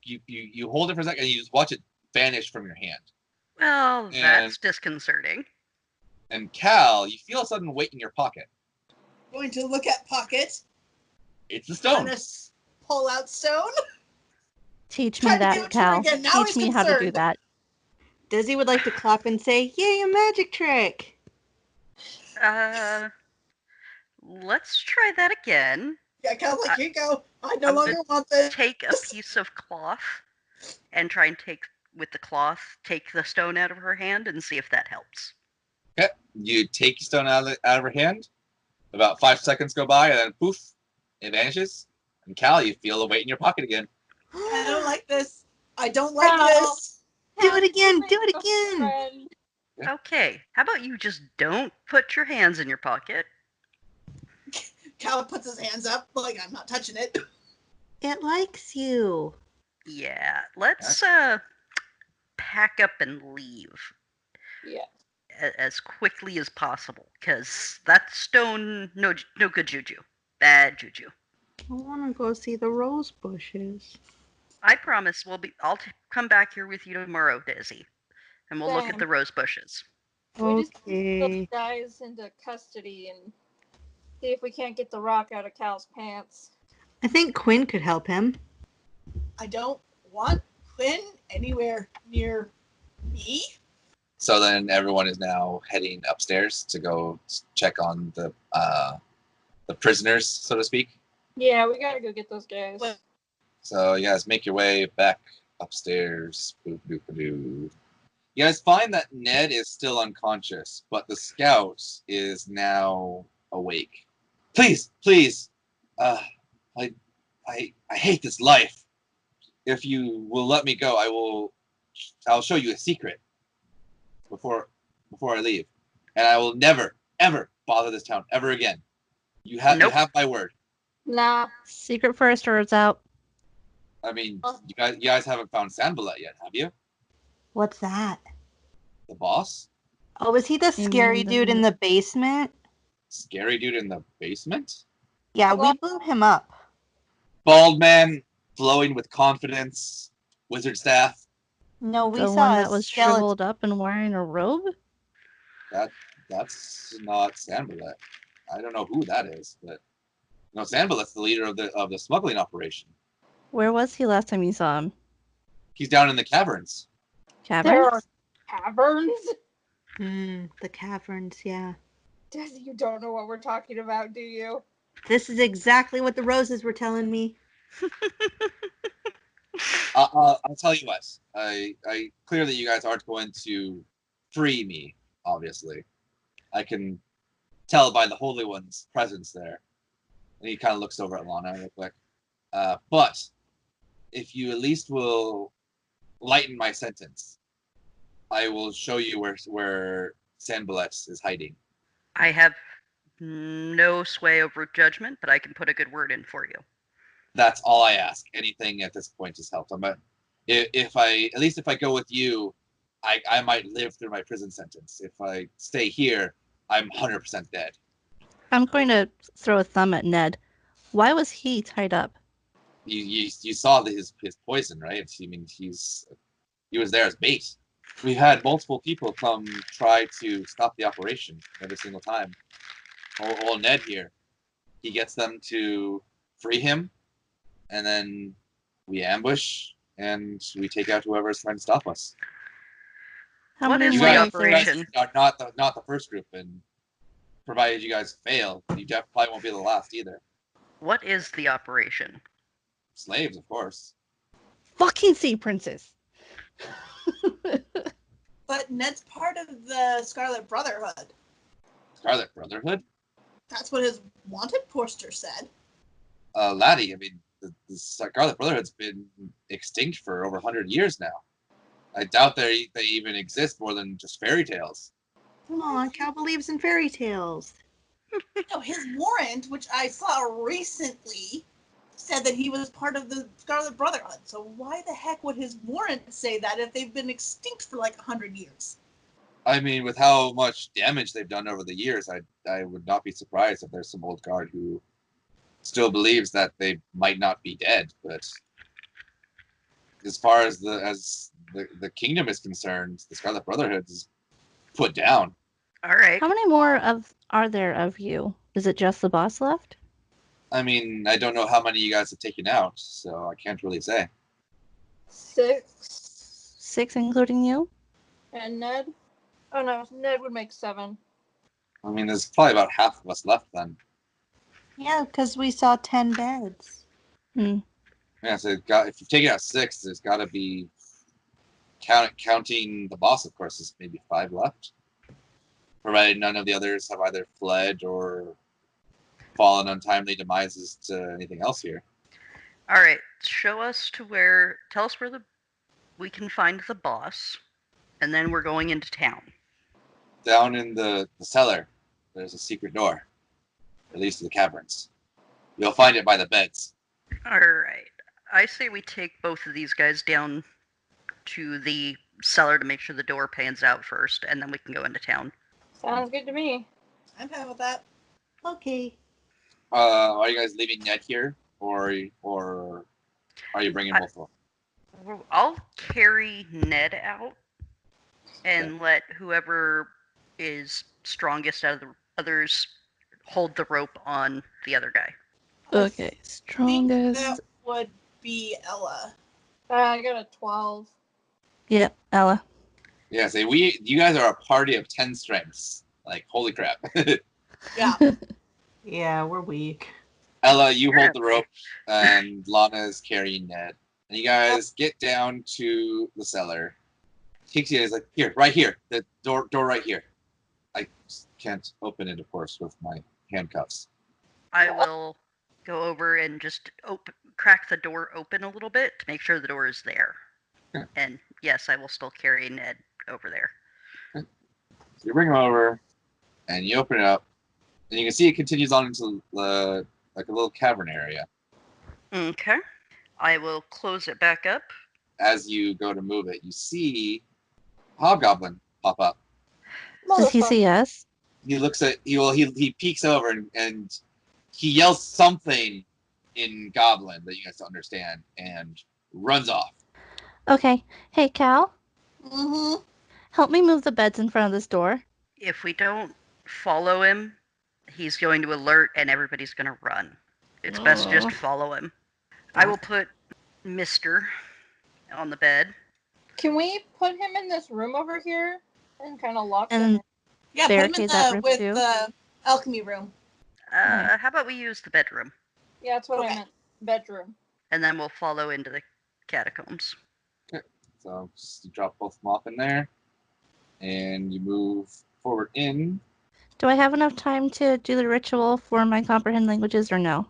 you hold it for a second and you just watch it vanish from your hand. Well, that's disconcerting. And Cal, you feel a sudden weight in your pocket. Going to look at pocket. It's the stone. Pull out stone. Teach me that, Cal. Teach me how to do that. Desi would like to clap and say, yay, a magic trick! Let's try that again. Yeah, Cal's like, here you go. I no longer want this. Take a piece of cloth and try and take the stone out of her hand and see if that helps. Okay. You take the stone out of her hand. About 5 seconds go by, and then poof, it vanishes. And Cal, you feel the weight in your pocket again. I don't like this. I don't like this. Do it again. Do it again. Okay. How about you just don't put your hands in your pocket? Cal puts his hands up, like, I'm not touching it. It likes you. Yeah, let's pack up and leave Yeah. as quickly as possible, because that stone, no good juju, bad juju. I want to go see the rose bushes. I promise I'll come back here with you tomorrow, Daisy, and we'll look at Same. the rose bushes. We just take those Okay. guys into custody and see if we can't get the rock out of Cal's pants. I think Quinn could help him. I don't want Quinn anywhere near me. So then everyone is now heading upstairs to go check on the prisoners, so to speak. Yeah, we gotta go get those guys. What? So you guys make your way back upstairs. Boop-a-doop-a-doo. You guys find that Ned is still unconscious, but the scout is now awake. Please, please, I hate this life. If you will let me go, I'll show you a secret before I leave, and I will never, ever bother this town ever again. You have my word. Nah. Secret first or it's out. I mean, you guys haven't found Sanballat yet, have you? What's that? The boss? Oh, was he the scary dude in the basement? Scary dude in the basement? Yeah, we blew him up. Bald man, glowing with confidence, wizard staff. No, we The saw one a that was skeleton. shriveled up and wearing a robe? That's not Sanballat. I don't know who that is, but no, Sanballat's the leader of the smuggling operation. Where was he last time you saw him? He's down in the caverns. There are Caverns? caverns? The caverns, yeah. Desi, you don't know what we're talking about, do you? This is exactly what the roses were telling me. I'll tell you what. I clearly you guys aren't going to free me. Obviously, I can tell by the Holy One's presence there. And he kind of looks over at Lana real quick. But if you at least will lighten my sentence, I will show you where Sanballat is hiding. I have no sway over judgment, but I can put a good word in for you. That's all I ask. Anything at this point is helpful. But if I go with you, I might live through my prison sentence. If I stay here, I'm 100% dead. I'm going to throw a thumb at Ned. Why was he tied up? You saw his poison, right? I mean, he was there as bait. We've had multiple people come try to stop the operation every single time. Old Ned here, he gets them to free him, and then we ambush and we take out whoever's trying to stop us. How What many is more the of those- operation? are not the first group, and provided you guys fail, you probably won't be the last either. What is the operation? Slaves, of course. Fucking sea princess. But Ned's part of the Scarlet Brotherhood. Scarlet Brotherhood? That's what his wanted poster said. Laddie, I mean, the Scarlet Brotherhood's been extinct for over 100 years now. I doubt they even exist more than just fairy tales. Come on, Cal believes in fairy tales. No, his warrant, which I saw recently, said that he was part of the Scarlet Brotherhood. So why the heck would his warrant say that if they've been extinct for like 100 years? I mean, with how much damage they've done over the years, I would not be surprised if there's some old guard who still believes that they might not be dead. But as far as the kingdom is concerned, the Scarlet Brotherhood is put down. All right. How many more are there of you? Is it just the boss left? I mean, I don't know how many you guys have taken out, so I can't really say. 6. 6 including you? And Ned? Oh no, Ned would make 7. I mean, there's probably about half of us left then. Yeah, because we saw 10 beds. Yeah, so if you've taken out 6, there's got to be counting the boss. Of course, is maybe 5 left, provided none of the others have either fled or fallen untimely demises to anything else here. All right. Tell us where we can find the boss, and then we're going into town. Down in the cellar, there's a secret door. At least to the caverns. You'll find it by the beds. Alright. I say we take both of these guys down to the cellar to make sure the door pans out first, and then we can go into town. Sounds good to me. I'm fine with that. Okay. Are you guys leaving Ned here, or are you bringing both of them? I'll carry Ned out and let whoever is strongest out of the others hold the rope on the other guy. Okay, I think strongest. that would be Ella. I got a 12. Yep, Ella. Yeah, say you guys are a party of 10 strengths. Like, holy crap. Yeah. Yeah, we're weak. Ella, you hold the rope, and Lana's carrying Ned. And you guys get down to the cellar. Takes you guys like, here, right here. The door right here. I can't open it, of course, with my handcuffs. I will go over and just crack the door open a little bit to make sure the door is there. Okay. And yes, I will still carry Ned over there. So you bring him over, and you open it up, and you can see it continues on into the like a little cavern area. Okay. I will close it back up. As you go to move it, you see Hobgoblin pop up. Does he see us? He looks at he peeks over and he yells something in Goblin that you guys don't understand and runs off. Okay. Hey, Cal, Mm-hmm. help me move the beds in front of this door. If we don't follow him, he's going to alert and everybody's going to run. It's best just Oh. follow him. I will put Mr. on the bed. Can we put him in this room over here and kind of lock him And in? Yeah, put him in barricade that room with too? the alchemy room. Alright. How about we use the bedroom? Yeah, that's what Okay. I meant. Bedroom. And then we'll follow into the catacombs. So just you drop both of them off in there, and you move forward in. Do I have enough time to do the ritual for my comprehend languages or no?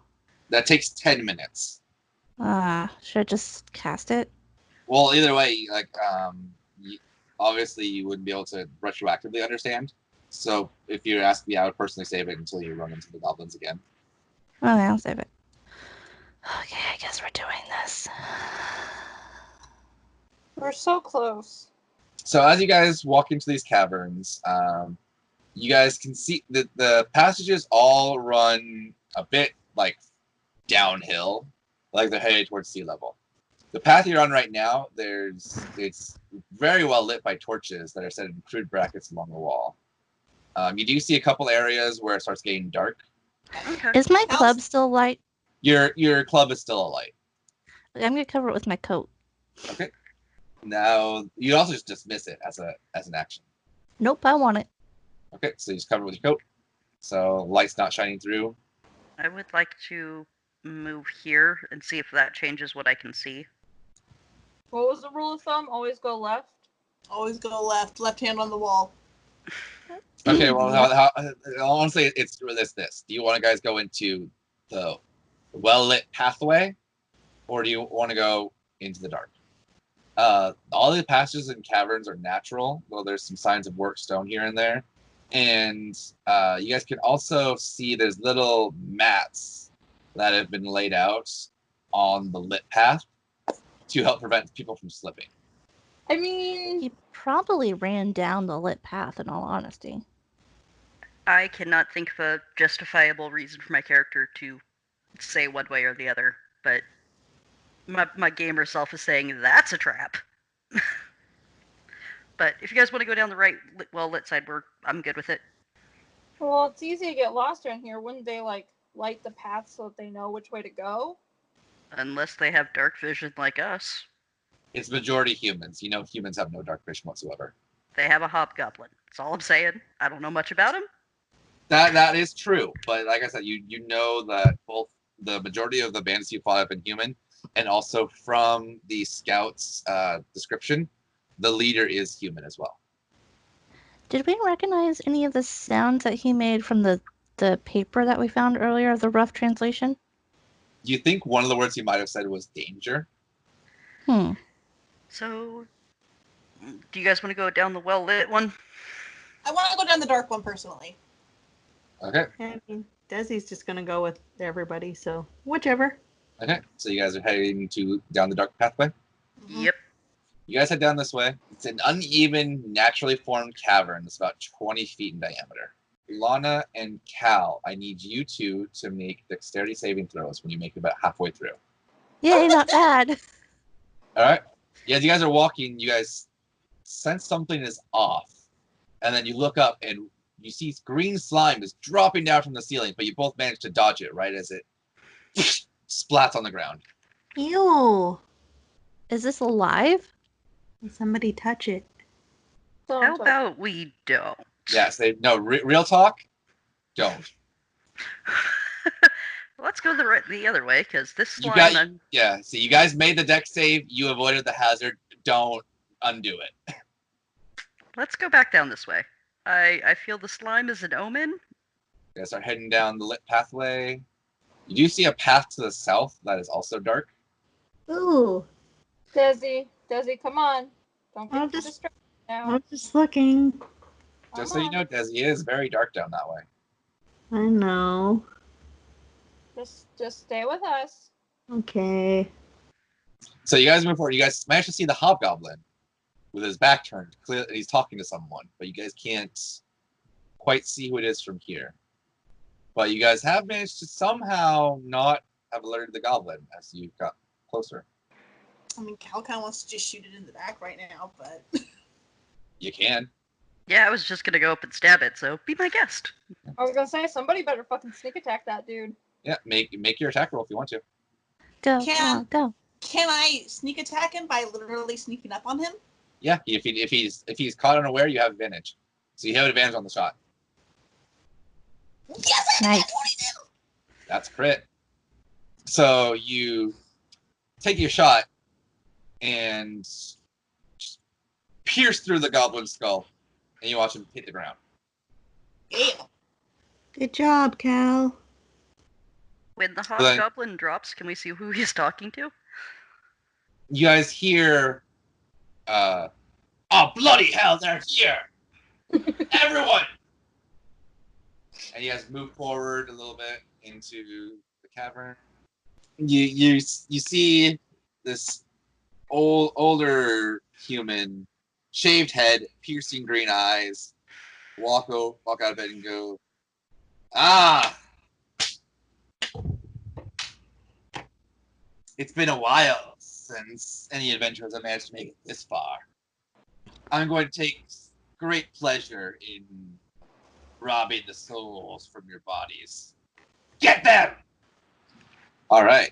That takes 10 minutes. Should I just cast it? Well, either way, like obviously you wouldn't be able to retroactively understand. So if you ask me, I would personally save it until you run into the goblins again. Okay, I'll save it. Okay, I guess we're doing this. We're so close. So as you guys walk into these caverns, you guys can see that the passages all run a bit like downhill, like they're headed towards sea level. The path you're on right now, it's very well lit by torches that are set in crude brackets along the wall. You do see a couple areas where it starts getting dark. Okay. Is my How's- club still light? Your club is still alight. I'm gonna cover it with my coat. Okay. Now you also just dismiss it as an action. Nope, I want it. Okay, so you just cover it with your coat. So light's not shining through. I would like to move here and see if that changes what I can see. What was the rule of thumb? Always go left? Always go left hand on the wall. Okay, well, honestly, it's this. Do you want to guys go into the well-lit pathway, or do you want to go into the dark? All the passages and caverns are natural, though there's some signs of work stone here and there. And you guys can also see there's little mats that have been laid out on the lit path to help prevent people from slipping. I mean, He probably ran down the lit path, in all honesty. I cannot think of a justifiable reason for my character to say one way or the other, but my gamer self is saying that's a trap. But if you guys want to go down the right, well-lit side, I'm good with it. well, it's easy to get lost around here. Wouldn't they, like, light the path so that they know which way to go? Unless they have dark vision like us. It's majority humans. You know, humans have no dark vision whatsoever. They have a hobgoblin. That's all I'm saying. I don't know much about him. That is true, but like I said, you know that both the majority of the bandits you fought have been human, and also from the scouts' description, the leader is human as well. Did we recognize any of the sounds that he made from the paper that we found earlier, the rough translation? Do you think one of the words he might have said was danger? So, do you guys want to go down the well-lit one? I want to go down the dark one personally. Okay. I mean, Desi's just gonna go with everybody, so whichever. Okay. So you guys are heading down the dark pathway. Yep. You guys head down this way. It's an uneven, naturally formed cavern. It's about 20 feet in diameter. Lana and Cal, I need you two to make dexterity saving throws when you make it about halfway through. Yay, not bad. All right. Yeah, as you guys are walking, you guys sense something is off, and then you look up and you see green slime is dropping down from the ceiling, but you both manage to dodge it right as it splats on the ground. Ew! Is this alive? Somebody touch it. Don't How touch- about we don't? Yes, real talk. Don't. Let's go the other way, because this You slime. got yeah. So you guys made the deck save. You avoided the hazard. Don't undo it. Let's go back down this way. I feel the slime is an omen. You guys are heading down the lit pathway. You do see a path to the south that is also dark. Ooh! Desi, come on. Don't I'll get too just- distracted now. I'm just looking. Just Come so you on. know, Desi, it is very dark down that way. I know. Just stay with us. Okay. So you guys move forward. You guys manage to see the hobgoblin with his back turned. Clearly, he's talking to someone, but you guys can't quite see who it is from here. But you guys have managed to somehow not have alerted the goblin as you got closer. I mean, Cal kind of wants to just shoot it in the back right now, but You can. Yeah, I was just gonna go up and stab it, so be my guest. I was gonna say somebody better fucking sneak attack that dude. Yeah, make your attack roll if you want to. Go, Can- go. can I sneak attack him by literally sneaking up on him? Yeah, if he's caught unaware, you have advantage. So you have advantage on the shot. Yes, I Nice. did 22. That's crit. So you take your shot and just pierce through the goblin's skull, and you watch him hit the ground. Yeah. Good job, Cal. When the then- hobgoblin drops, can we see who he's talking to? You guys hear, oh bloody hell, they're here! Everyone! And you guys move forward a little bit into the cavern. You see this older human, shaved head, piercing green eyes, walk out of bed and go, ah! It's been a while since any adventurers have managed to make it this far. I'm going to take great pleasure in robbing the souls from your bodies. Get them! All right.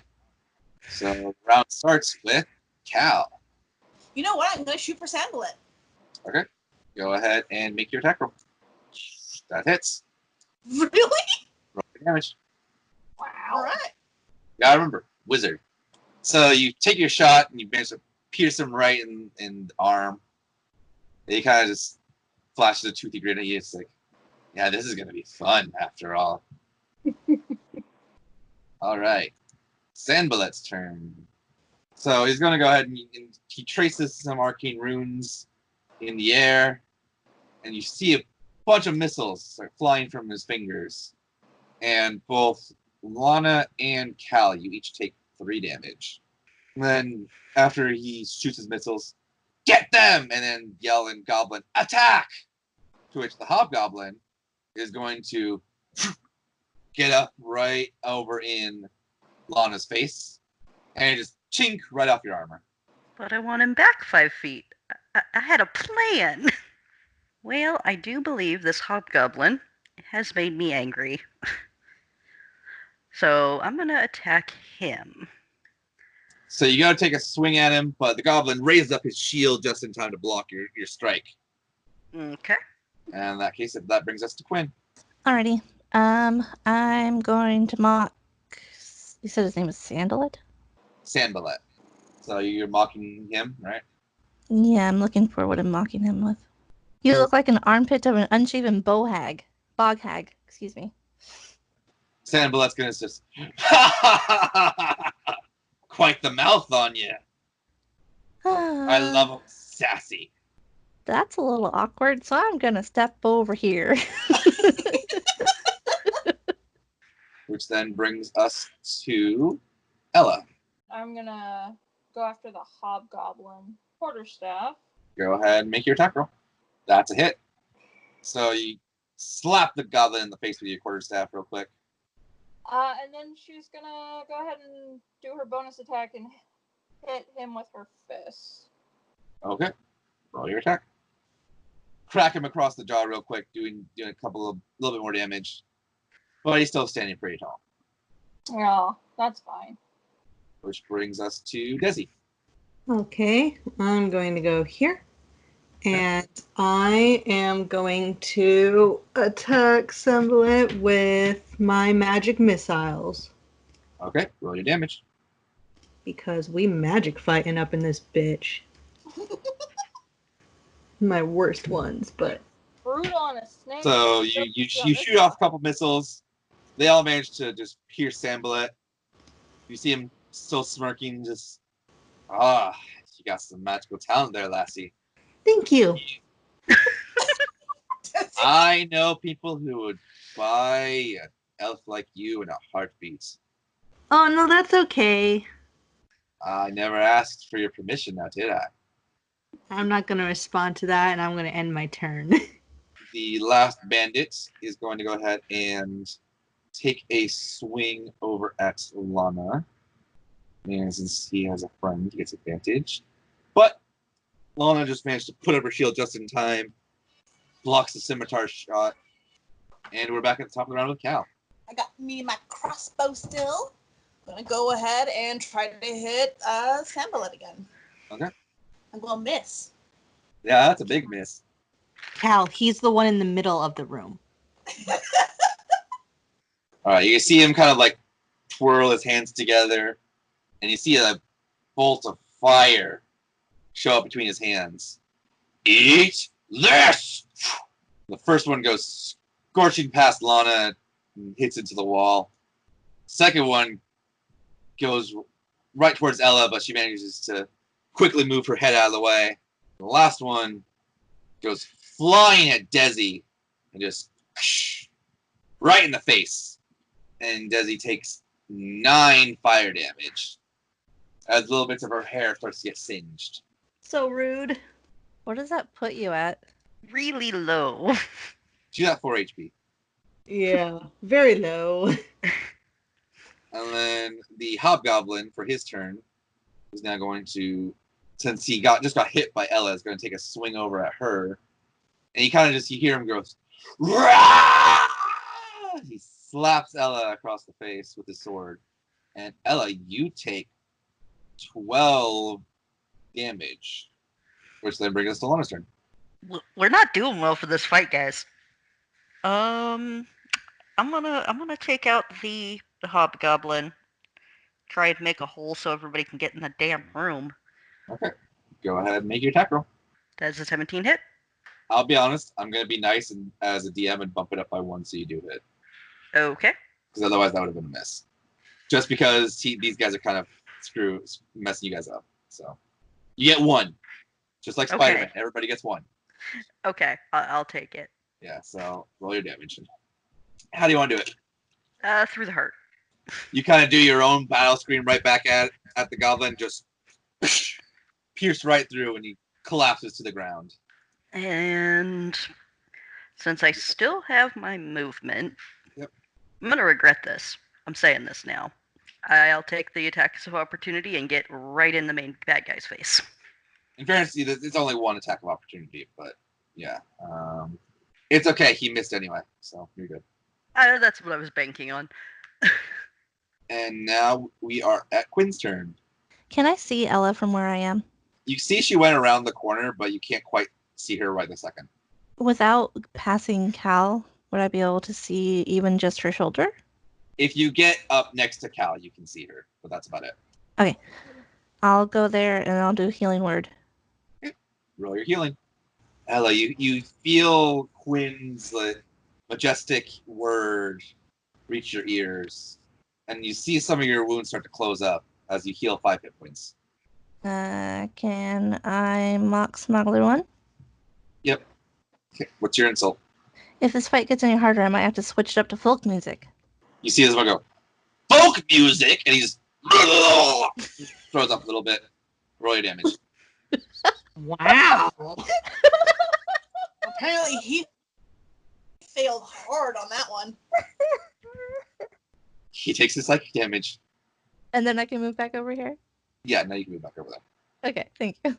So the round starts with Cal. You know what? I'm gonna shoot for Sandalette. Okay. Go ahead and make your attack roll. That hits. Really? Roll your damage. Wow. All right. You gotta remember, wizard. So you take your shot and you manage to pierce him right in the arm. And he kind of just flashes a toothy grin at you. It's like, yeah, this is gonna be fun after all. All right. Sanbalet's turn. So he's gonna go ahead and he traces some arcane runes in the air, and you see a bunch of missiles start flying from his fingers. And both Lana and Cal, you each take 3 damage. And then after he shoots his missiles, get them! And then yell in Goblin, attack! To which the Hobgoblin is going to get up right over in Lana's face and just chink right off your armor. But I want him back 5 feet. I had a plan. Well, I do believe this hobgoblin has made me angry. So I'm gonna attack him. So you gotta take a swing at him, but the goblin raises up his shield just in time to block your strike. Okay. And in that case, that brings us to Quinn. Alrighty. I'm going to mock. You said his name is Sandalet? Sanballet. So you're mocking him, right? Yeah, I'm looking for what I'm mocking him with. You look like an armpit of an unshaven bog hag, excuse me. Sanballet's gonna just quite the mouth on you. I love him sassy. That's a little awkward, so I'm gonna step over here. which then brings us to Ella. I'm gonna go after the hobgoblin quarterstaff. Go ahead and make your attack roll. That's a hit. So you slap the goblin in the face with your quarterstaff real quick. And then she's gonna go ahead and do her bonus attack and hit him with her fist. Okay. Roll your attack. Crack him across the jaw real quick, doing a little bit more damage. But he's still standing pretty tall. Yeah, that's fine. Which brings us to Desi. Okay, I'm going to go here. And I am going to attack Semblant with my magic missiles. Okay, roll your damage. Because we magic fighting up in this bitch. My worst ones, but... Fruit on a snake. So you shoot off a couple missiles. They all manage to just pierce Samblet. You see him still smirking, just... you got some magical talent there, lassie. Thank you. I know people who would buy an elf like you in a heartbeat. Oh, no, that's okay. I never asked for your permission now, did I? I'm not going to respond to that, and I'm going to end my turn. The last bandit is going to go ahead and take a swing over at Lana. And since he has a friend, he gets advantage. But Lana just managed to put up her shield just in time, blocks the scimitar shot, and we're back at the top of the round with Cal. I got me my crossbow still. Gonna go ahead and try to hit Sambalet again. Okay. I'm gonna miss. Yeah, that's a big miss. Cal, he's the one in the middle of the room. All right, you can see him kind of like twirl his hands together, and you see a bolt of fire show up between his hands. Eat this! The first one goes scorching past Lana and hits into the wall. Second one goes right towards Ella, but she manages to quickly move her head out of the way. The last one goes flying at Desi and just right in the face. And Desi takes 9 fire damage as little bits of her hair starts to get singed. So rude. What does that put you at? Really low. She's at 4 HP. Yeah, very low. And then the hobgoblin, for his turn, is now going to, since he just got hit by Ella, is going to take a swing over at her. And he kind of just, you hear him go, Rah! He slaps Ella across the face with his sword. And Ella, you take 12 damage, which then brings us to Lana's turn. We're not doing well for this fight, guys. I'm gonna take out the hobgoblin. Try and make a hole so everybody can get in the damn room. Okay. Go ahead and make your attack roll. That's a 17 hit. I'll be honest, I'm going to be nice and as a DM and bump it up by 1 so you do hit. Okay. Because otherwise that would have been a miss. Just because these guys are kind of messing you guys up. So you get 1. Just like Spider-Man, everybody gets 1. Okay, I'll take it. Yeah, so roll your damage. How do you want to do it? Through the heart. You kind of do your own battle scream right back at the goblin, just pierce right through, and he collapses to the ground. And since I still have my movement, Yep. I'm gonna regret this. I'm saying this now. I'll take the attacks of opportunity and get right in the main bad guy's face. In fairness, it's only 1 attack of opportunity, but yeah. It's okay. He missed anyway, so you're good. That's what I was banking on. And now we are at Quinn's turn. Can I see Ella from where I am? You see she went around the corner, but you can't quite see her right this second. Without passing Cal, would I be able to see even just her shoulder? If you get up next to Cal, you can see her, but that's about it. Okay. I'll go there and I'll do healing word. Roll your healing. Ella, you feel Quinn's majestic word reach your ears, and you see some of your wounds start to close up as you heal 5 hit points. Can I mock smuggler 1? Yep. Okay. What's your insult? If this fight gets any harder, I might have to switch it up to folk music. You see this one go, folk music, and he just throws up a little bit. Roll your damage. Wow. Apparently he failed hard on that one. He takes his psychic damage. And then I can move back over here? Yeah, now you can move back over there. Okay, thank you.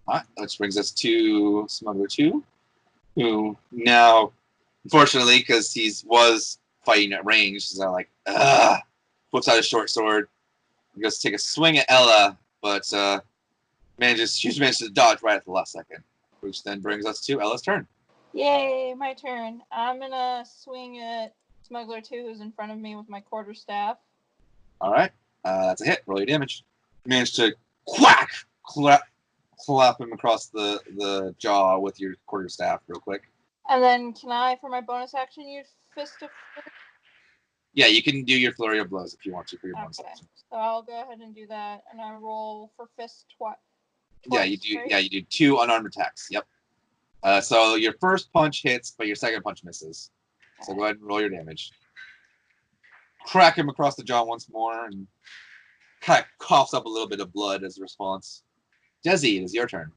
All right, which brings us to Smuggler 2, who now, unfortunately, because he was fighting at range, is now like, whips out his short sword, and goes to take a swing at Ella, but she manages to dodge right at the last second, which then brings us to Ella's turn. Yay, my turn. I'm gonna swing at Smuggler 2, who's in front of me with my quarterstaff. All right, that's a hit. Roll your damage. You manage to clap him across the jaw with your quarterstaff real quick. And then can I, for my bonus action, use Fist of Fury? Yeah, you can do your flurry of blows if you want to for your bonus Okay, action. so I'll go ahead and do that, and I roll for Fist twice. Yeah, you do. Yeah, you do 2 unarmed attacks. Yep. So your first punch hits, but your second punch misses. So go ahead and roll your damage. Crack him across the jaw once more, and kind of coughs up a little bit of blood as a response. Desi, it is your turn.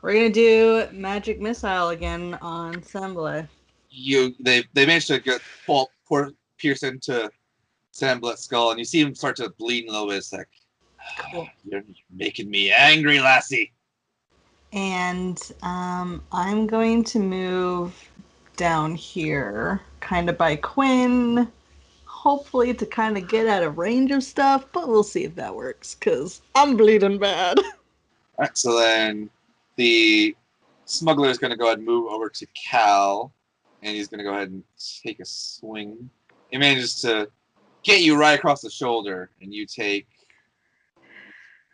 We're gonna do magic missile again on Semble. They managed to get pierce into Samblet's skull, and you see him start to bleed a little bit. It's like, Cool. You're making me angry, lassie. And I'm going to move down here, kind of by Quinn, hopefully to kind of get out of range of stuff, but we'll see if that works, because I'm bleeding bad. All right, so then the smuggler is going to go ahead and move over to Cal, and he's going to go ahead and take a swing. He manages to get you right across the shoulder, and you take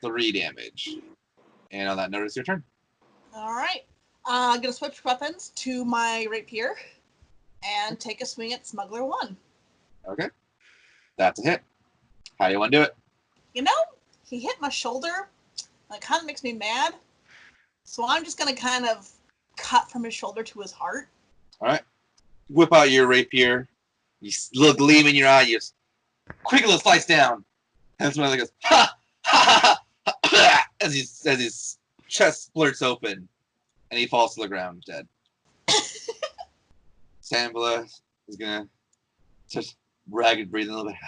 3 damage. And on that note, it's your turn. All right. I'm going to switch weapons to my rapier and take a swing at Smuggler 1. Okay. That's a hit. How do you want to do it? You know, he hit my shoulder. That kind of makes me mad. So I'm just going to kind of cut from his shoulder to his heart. All right. Whip out your rapier. You little gleam in your eye. You just quick little slice down. And somebody goes, ha! Ha! Ha! Ha! As his chest splurts open. And he falls to the ground dead. Sambla is going to just ragged breathing a little bit.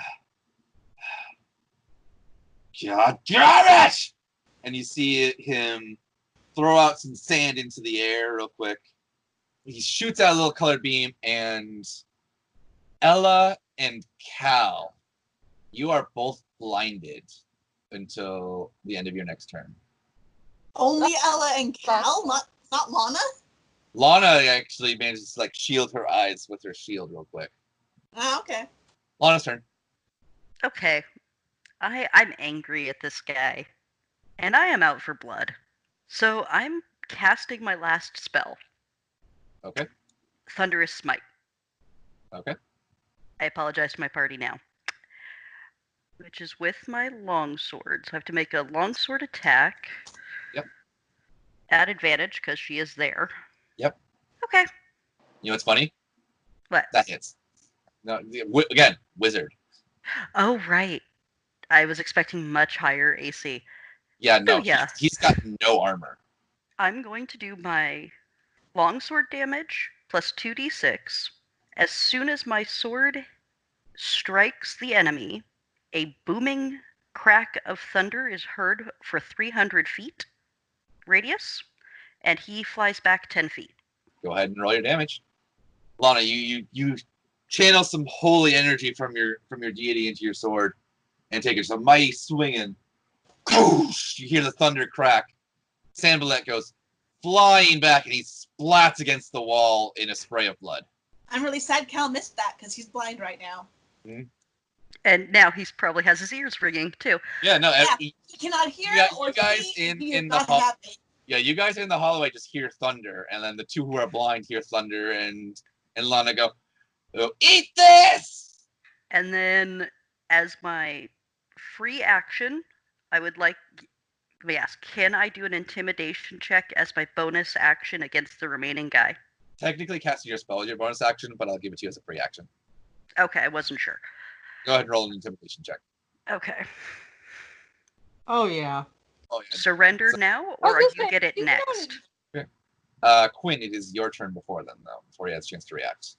God damn it! And you see him throw out some sand into the air real quick. He shoots out a little colored beam, and Ella and Cal, you are both blinded until the end of your next turn. Only Ella and Cal, not Lana? Lana actually manages to like shield her eyes with her shield real quick. Ah, okay. Lana's turn. Okay. I'm angry at this guy. And I am out for blood. So I'm casting my last spell. Okay. Thunderous Smite. Okay. I apologize to my party now. Which is with my longsword. So I have to make a longsword attack. Yep. At advantage, because she is there. Yep. Okay. You know what's funny? What? That hits. No, again, wizard. Oh, right. I was expecting much higher AC. Yeah, no, Oh, yeah. He's got no armor. I'm going to do my longsword damage plus 2d6. As soon as my sword strikes the enemy, a booming crack of thunder is heard for 300 feet radius, and he flies back 10 feet. Go ahead and roll your damage. Lana, you channel some holy energy from your deity into your sword and take it. So mighty swing, and you hear the thunder crack. Sambalet goes flying back, and he splats against the wall in a spray of blood. I'm really sad Cal missed that because he's blind right now. Mm-hmm. And now he probably has his ears ringing too. Yeah, no. Yeah, he cannot hear or you guys see. in He is the not happy. Yeah, you guys in the hallway just hear thunder, and then the two who are blind hear thunder, and Lana go, "Oh, eat this!" And then, as my free action, I would like. Let me ask: can I do an intimidation check as my bonus action against the remaining guy? Technically, casting your spell is your bonus action, but I'll give it to you as a free action. Okay, I wasn't sure. Go ahead and roll an intimidation check. Okay. Oh yeah. Oh yeah. Surrender So- now, I was or gonna you say, get it he's next? Quinn, it is your turn before then, though. Before he has a chance to react.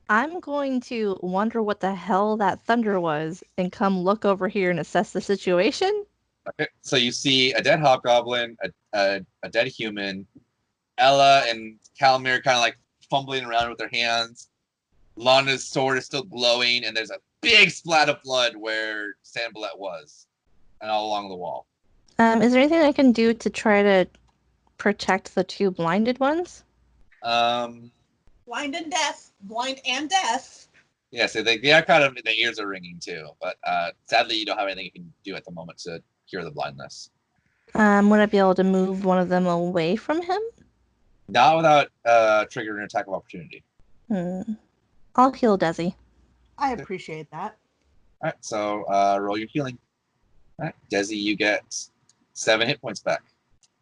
I'm going to wonder what the hell that thunder was and come look over here and assess the situation. Okay. So you see a dead hobgoblin, a dead human, Ella and Calamir kind of like fumbling around with their hands. Lana's sword is still glowing, and there's a big splat of blood where Sanballat was, and all along the wall. Is there anything I can do to try to protect the two blinded ones? Blind and deaf. Yeah, so they are kind of, their ears are ringing too, but sadly you don't have anything you can do at the moment to cure the blindness. Would I be able to move one of them away from him? Not without triggering an attack of opportunity. I'll heal Desi. I appreciate that. All right, so roll your healing. All right, Desi, you get 7 hit points back.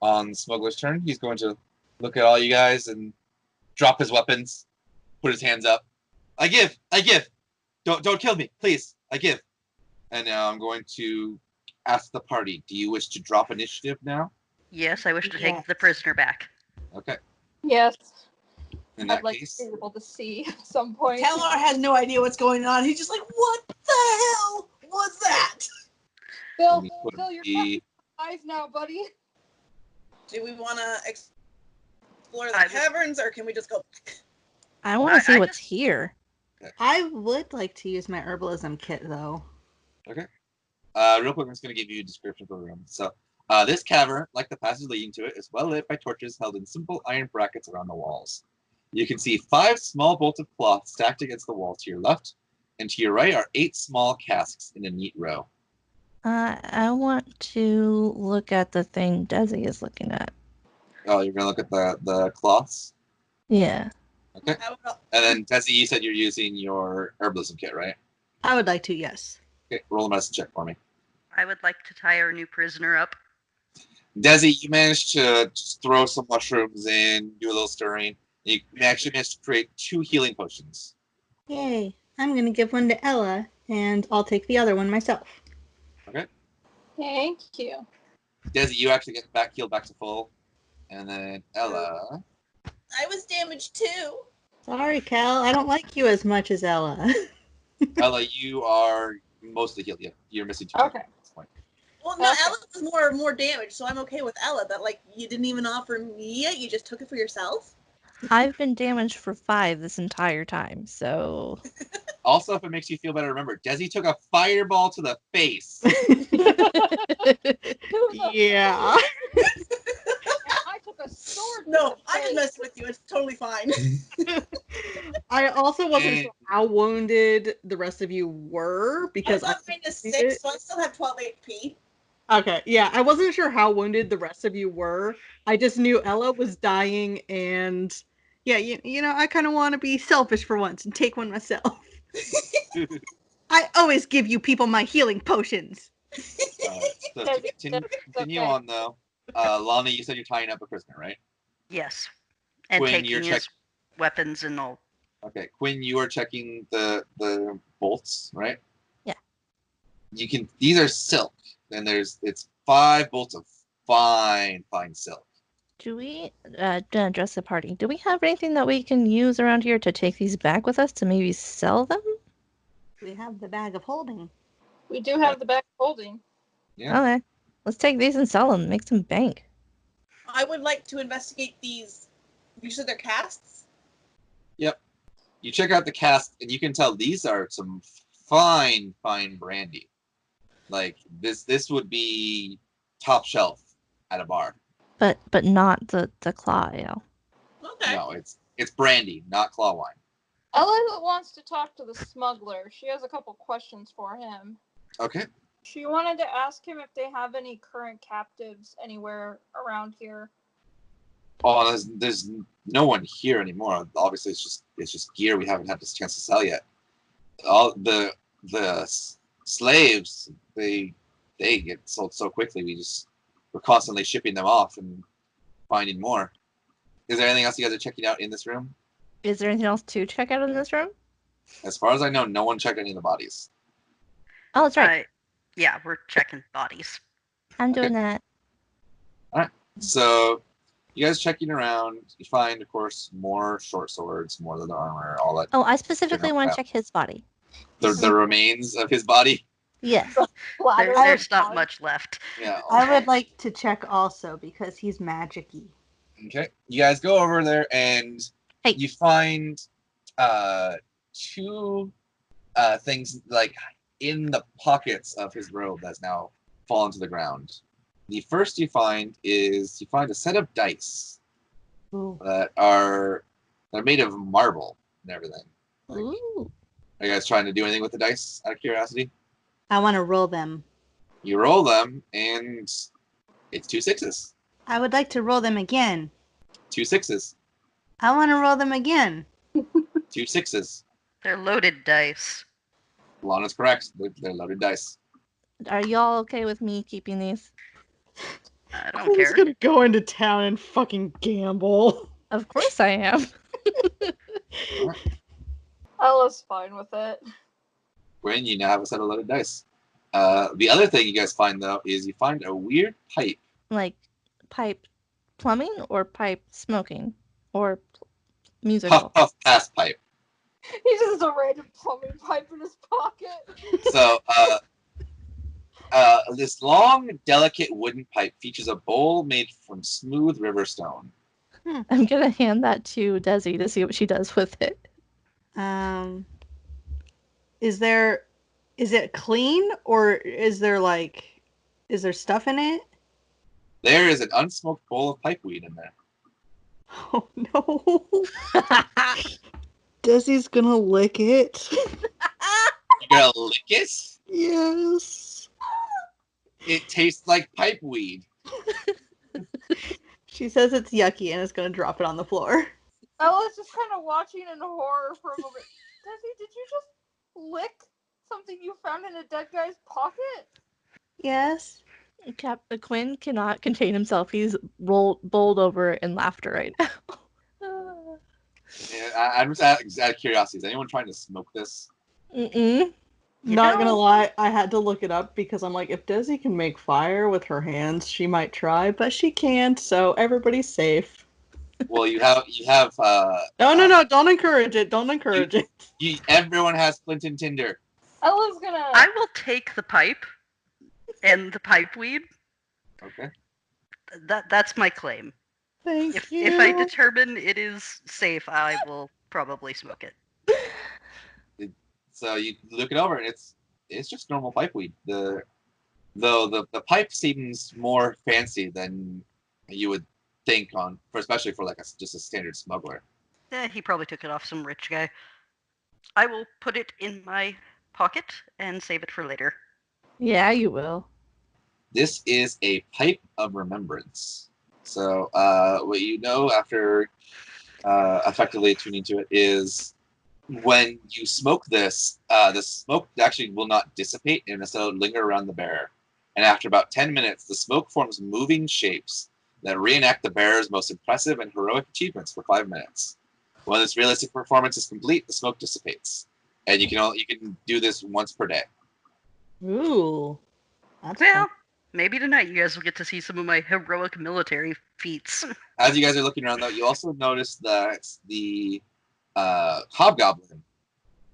On the smuggler's turn, he's going to look at all you guys and drop his weapons, put his hands up. I give. Don't kill me, please. I give. And now I'm going to ask the party, do you wish to drop initiative now? Yes, I wish to take Yes. the prisoner back. Okay. Yes, In that I'd like case, to be able to see at some point. Talar has no idea what's going on. He's just like, what the hell was that? Bill, let me put Bill, you're the- fucking eyes now, buddy. Do we want to explore I the would- caverns, or can we just go? I want to see I what's just- here. I would like to use my herbalism kit though. Okay. Real quick, I'm just going to give you a description of the room. So, this cavern, like the passage leading to it, is well lit by torches held in simple iron brackets around the walls. You can see 5 small bolts of cloth stacked against the wall to your left, and to your right are 8 small casks in a neat row. I want to look at the thing Desi is looking at. Oh, you're going to look at the cloths? Yeah. Okay. And then, Tessie, you said you're using your herbalism kit, right? I would like to, yes. Okay, roll a medicine check for me. I would like to tie our new prisoner up. Desi, you managed to just throw some mushrooms in, do a little stirring. You actually managed to create 2 healing potions. Yay. I'm going to give one to Ella, and I'll take the other one myself. Thank you. Desi, you actually get back healed back to full. And then Ella. I was damaged too. Sorry, Cal. I don't like you as much as Ella. Ella, you are mostly healed. You're missing 2 Okay. at this point. Well, no, Okay. Ella was more damaged, so I'm okay with Ella. But like, you didn't even offer me it. You just took it for yourself. I've been damaged for 5 this entire time, so. Also, if it makes you feel better, remember, Desi took a fireball to the face. Yeah. And I took a sword. to No, the I'm just face. messing with you. It's totally fine. I also wasn't sure how wounded the rest of you were because I'm -6, so I still have 12 HP. Okay, yeah, I wasn't sure how wounded the rest of you were. I just knew Ella was dying, and yeah, you know, I kind of want to be selfish for once and take one myself. I always give you people my healing potions. So to continue okay. on, though, Lana, you said you're tying up a prisoner, right? Yes. And Quinn, taking you're his weapons and all. Okay, Quinn, you are checking the bolts, right? Yeah. You can. These are silk, and it's 5 bolts of fine silk. Do we to address the party? Do we have anything that we can use around here to take these back with us to maybe sell them? We have the bag of holding. We do have the back holding. Yeah. Okay. Let's take these and sell them. Make some bank. I would like to investigate these. You said they're casts? Yep. You check out the cast, and you can tell these are some fine brandy. Like this would be top shelf at a bar. But not the claw ale. Okay. No, it's brandy, not claw wine. Ella wants to talk to the smuggler. She has a couple questions for him. Okay. She wanted to ask him if they have any current captives anywhere around here. Oh, there's no one here anymore. Obviously, it's just gear we haven't had this chance to sell yet. All the slaves they get sold so quickly. We're constantly shipping them off and finding more. Is there anything else you guys are checking out in this room? Is there anything else to check out in this room? As far as I know, no one checked any of the bodies. Oh, that's right. Yeah, we're checking bodies. I'm doing that. So you guys checking around, you find, of course, more short swords, more leather armor, all that. Oh, I specifically general want crap. to check his body. The remains of his body. Yes. Splatter There's of not blood. much left. Yeah. I would like to check also because he's magic-y. Okay. You guys go over there and Hey. you find two things like in the pockets of his robe that's now fallen to the ground. The first you find is a set of dice Ooh. they're made of marble and everything. Ooh. Are you guys trying to do anything with the dice out of curiosity? I want to roll them. You roll them and it's 2 6s. I would like to roll them again. 2 6s. I want to roll them again. 2 6s. They're loaded dice. Lana's correct. They're loaded dice. Are y'all okay with me keeping these? I don't Quinn's care. gonna go into town and fucking gamble. Of course I am. Ella's fine with it. Gwen, you now have a set of loaded dice. The other thing you guys find, though, is you find a weird pipe. Like pipe plumbing or pipe smoking or musical. Puff, puff, pass pipe. He just has a random plumbing pipe in his pocket. So, this long, delicate wooden pipe features a bowl made from smooth river stone. I'm gonna hand that to Desi to see what she does with it. Is it clean or is there stuff in it? There is an unsmoked bowl of pipeweed in there. Oh no. Desi's gonna lick it. You're gonna lick it? Yes. It tastes like pipeweed. She says it's yucky and is gonna drop it on the floor. Ella's just kind of watching in horror for a moment. Desi, did you just lick something you found in a dead guy's pocket? Yes. Quinn cannot contain himself. He's bowled over in laughter right now. And I'm just out of curiosity. Is anyone trying to smoke this? Mm-mm. Not gonna lie, I had to look it up because I'm like, if Desi can make fire with her hands, she might try, but she can't, so everybody's safe. Well, you have. No, don't encourage it. Don't encourage it. Everyone has flint and tinder. Ella's gonna. I will take the pipe and the pipeweed. Okay. That's my claim. Thank you. If I determine it is safe, I will probably smoke it. So you look it over, and it's just normal pipeweed. The pipe seems more fancy than you would think especially for just a standard smuggler. He probably took it off some rich guy. I will put it in my pocket and save it for later. Yeah, you will. This is a pipe of remembrance. So what you know after effectively tuning to it is when you smoke this, the smoke actually will not dissipate and instead linger around the bearer. And after about 10 minutes, the smoke forms moving shapes that reenact the bearer's most impressive and heroic achievements for 5 minutes. When this realistic performance is complete, the smoke dissipates, and you can do this once per day. Ooh. That's Well, fun. maybe tonight you guys will get to see some of my heroic military feats. As you guys are looking around, though, you also notice that the hobgoblin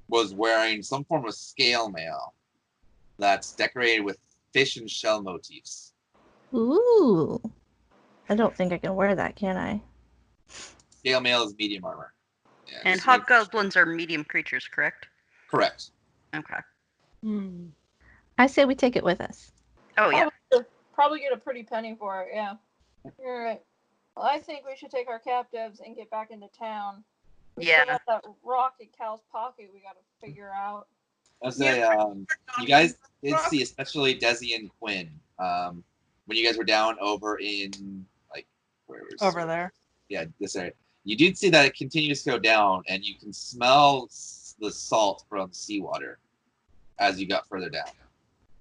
was wearing some form of scale mail that's decorated with fish and shell motifs. Ooh. I don't think I can wear that, can I? Scale mail is medium armor. Yeah, And just make- hobgoblins are medium creatures, correct? Correct. Okay. Hmm. I say we take it with us. Oh yeah. Probably get a pretty penny for it, yeah. You're right. Well, I think we should take our captives and get back into town. We still Yeah. got that rock in Cal's pocket we gotta figure out. I say, you guys did see, especially Desi and Quinn, when you guys were down over in where was Over there. Yeah, this area. You did see that it continues to go down, and you can smell the salt from seawater as you got further down.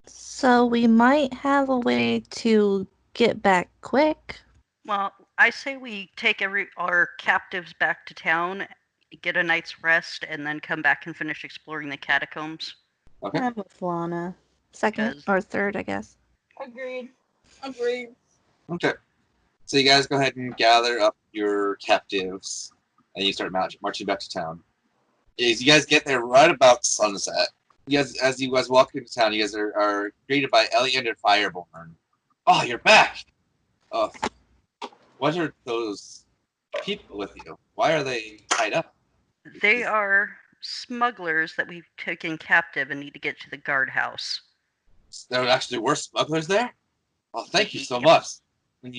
So we might have a way to get back quick. Well, I say we take our captives back to town, get a night's rest, and then come back and finish exploring the catacombs. Okay. I'm with Lana. Second Because- or third, I guess. Agreed. Agreed. Okay. So you guys go ahead and gather up your captives, and you start marching back to town. As you guys get there right about sunset, as you guys walk into town, you guys are greeted by Ellie and Fireborn. Oh, you're back! Oh, what are those people with you? Why are they tied up? They are smugglers that we've taken captive and need to get to the guardhouse. There actually were smugglers there? Oh, thank you so Yep. much. And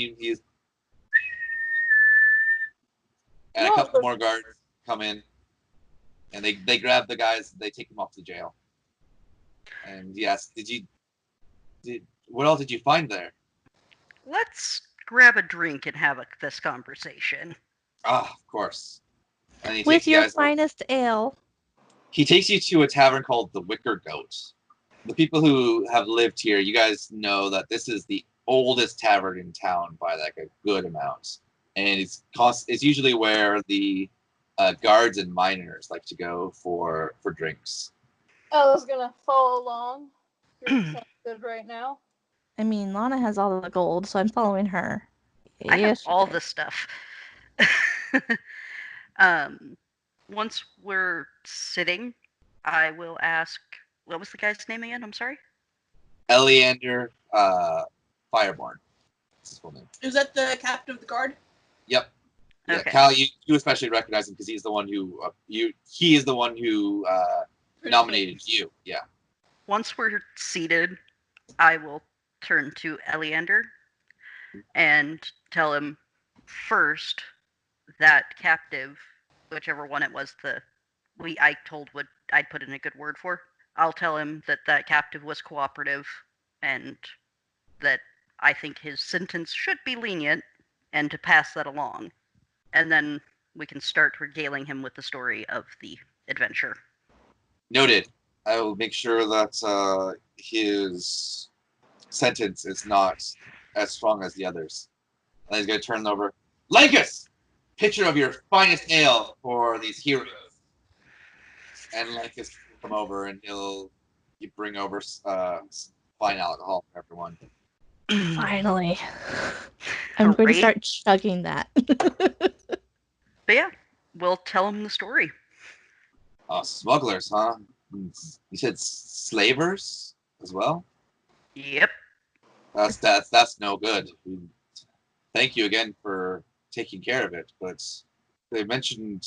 and a No, couple but- more guards come in, and they grab the guys. They take them off to jail. And yes, what else did you find there? Let's grab a drink and have this conversation. Ah, of course. And he With takes you your guys. finest ale. He takes you to a tavern called the Wicker Goat. The people who have lived here, you guys know that this is the oldest tavern in town by like a good amount, and it's usually where the guards and miners like to go for drinks. Ella's gonna follow along. Drink sounds good right now. I mean, Lana has all the gold, so I'm following her. I have Yes, all she the does. stuff. Once we're sitting, I will ask, what was the guy's name again? I'm sorry? Eleander Fireborn. That's his full name. Is that the captain of the guard? Yep. Yeah, Okay. Cal, you especially recognize him because he's the one who he is the one who nominated you. Yeah. Once we're seated, I will turn to Eleander and tell him first that captive, whichever one it was, I told what I'd put in a good word for. I'll tell him that captive was cooperative and that I think his sentence should be lenient and to pass that along. And then we can start regaling him with the story of the adventure. Noted. I will make sure that his sentence is not as strong as the others. And he's going to turn over. Lycus! Picture of your finest ale for these heroes. And Lycus will come over and he'll bring over fine alcohol for everyone. Finally. I'm going to Hooray. start chugging that. But yeah, we'll tell him the story. Smugglers, huh? You said slavers as well? Yep. That's no good. Thank you again for taking care of it, but they mentioned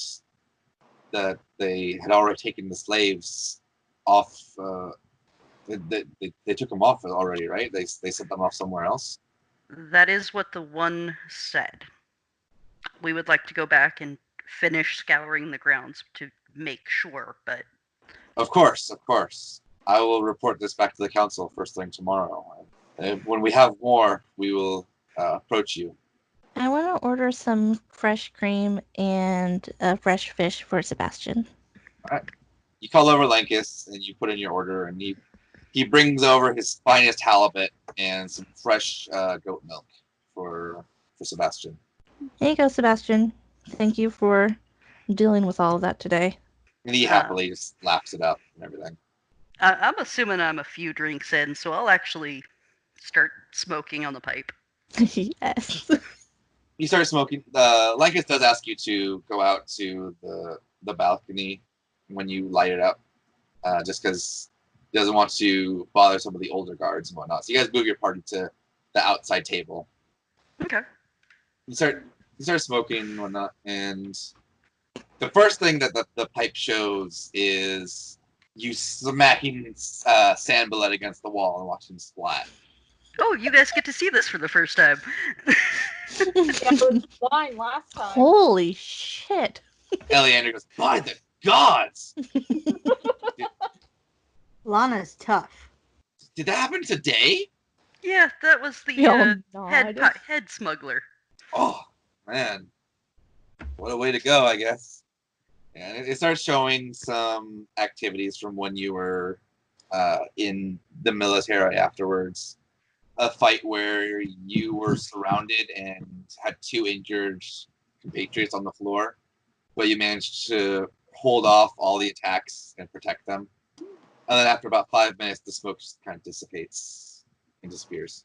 that they had already taken the slaves off. They took them off already, right? They sent them off somewhere else. That is what the one said. We would like to go back and finish scouring the grounds to make sure, but Of course. I will report this back to the council first thing tomorrow. When we have more, we will approach you. I want to order some fresh cream and fresh fish for Sebastian. You call over Lankus and you put in your order, and he brings over his finest halibut and some fresh goat milk for Sebastian. Here you go, Sebastian. Thank you for dealing with all of that today. And he happily just laps it up and everything. I'm assuming I'm a few drinks in, so I'll actually start smoking on the pipe. Yes. You start smoking. Lankus does ask you to go out to the balcony when you light it up, just because he doesn't want to bother some of the older guards and whatnot. So you guys move your party to the outside table. Okay. You start smoking and whatnot, and the first thing that the pipe shows is you smacking Sandballet against the wall and watching him splat. Oh, you guys get to see this for the first time. Yeah, it was fine last time. Holy shit. Eleander goes, by the gods! Lana's tough. Did that happen today? Yeah, that was the Yo, head smuggler. Oh, man. What a way to go, I guess. And it starts showing some activities from when you were in the military afterwards. A fight where you were surrounded and had 2 injured compatriots on the floor, but you managed to hold off all the attacks and protect them. And then after about 5 minutes, the smoke just kind of dissipates and disappears.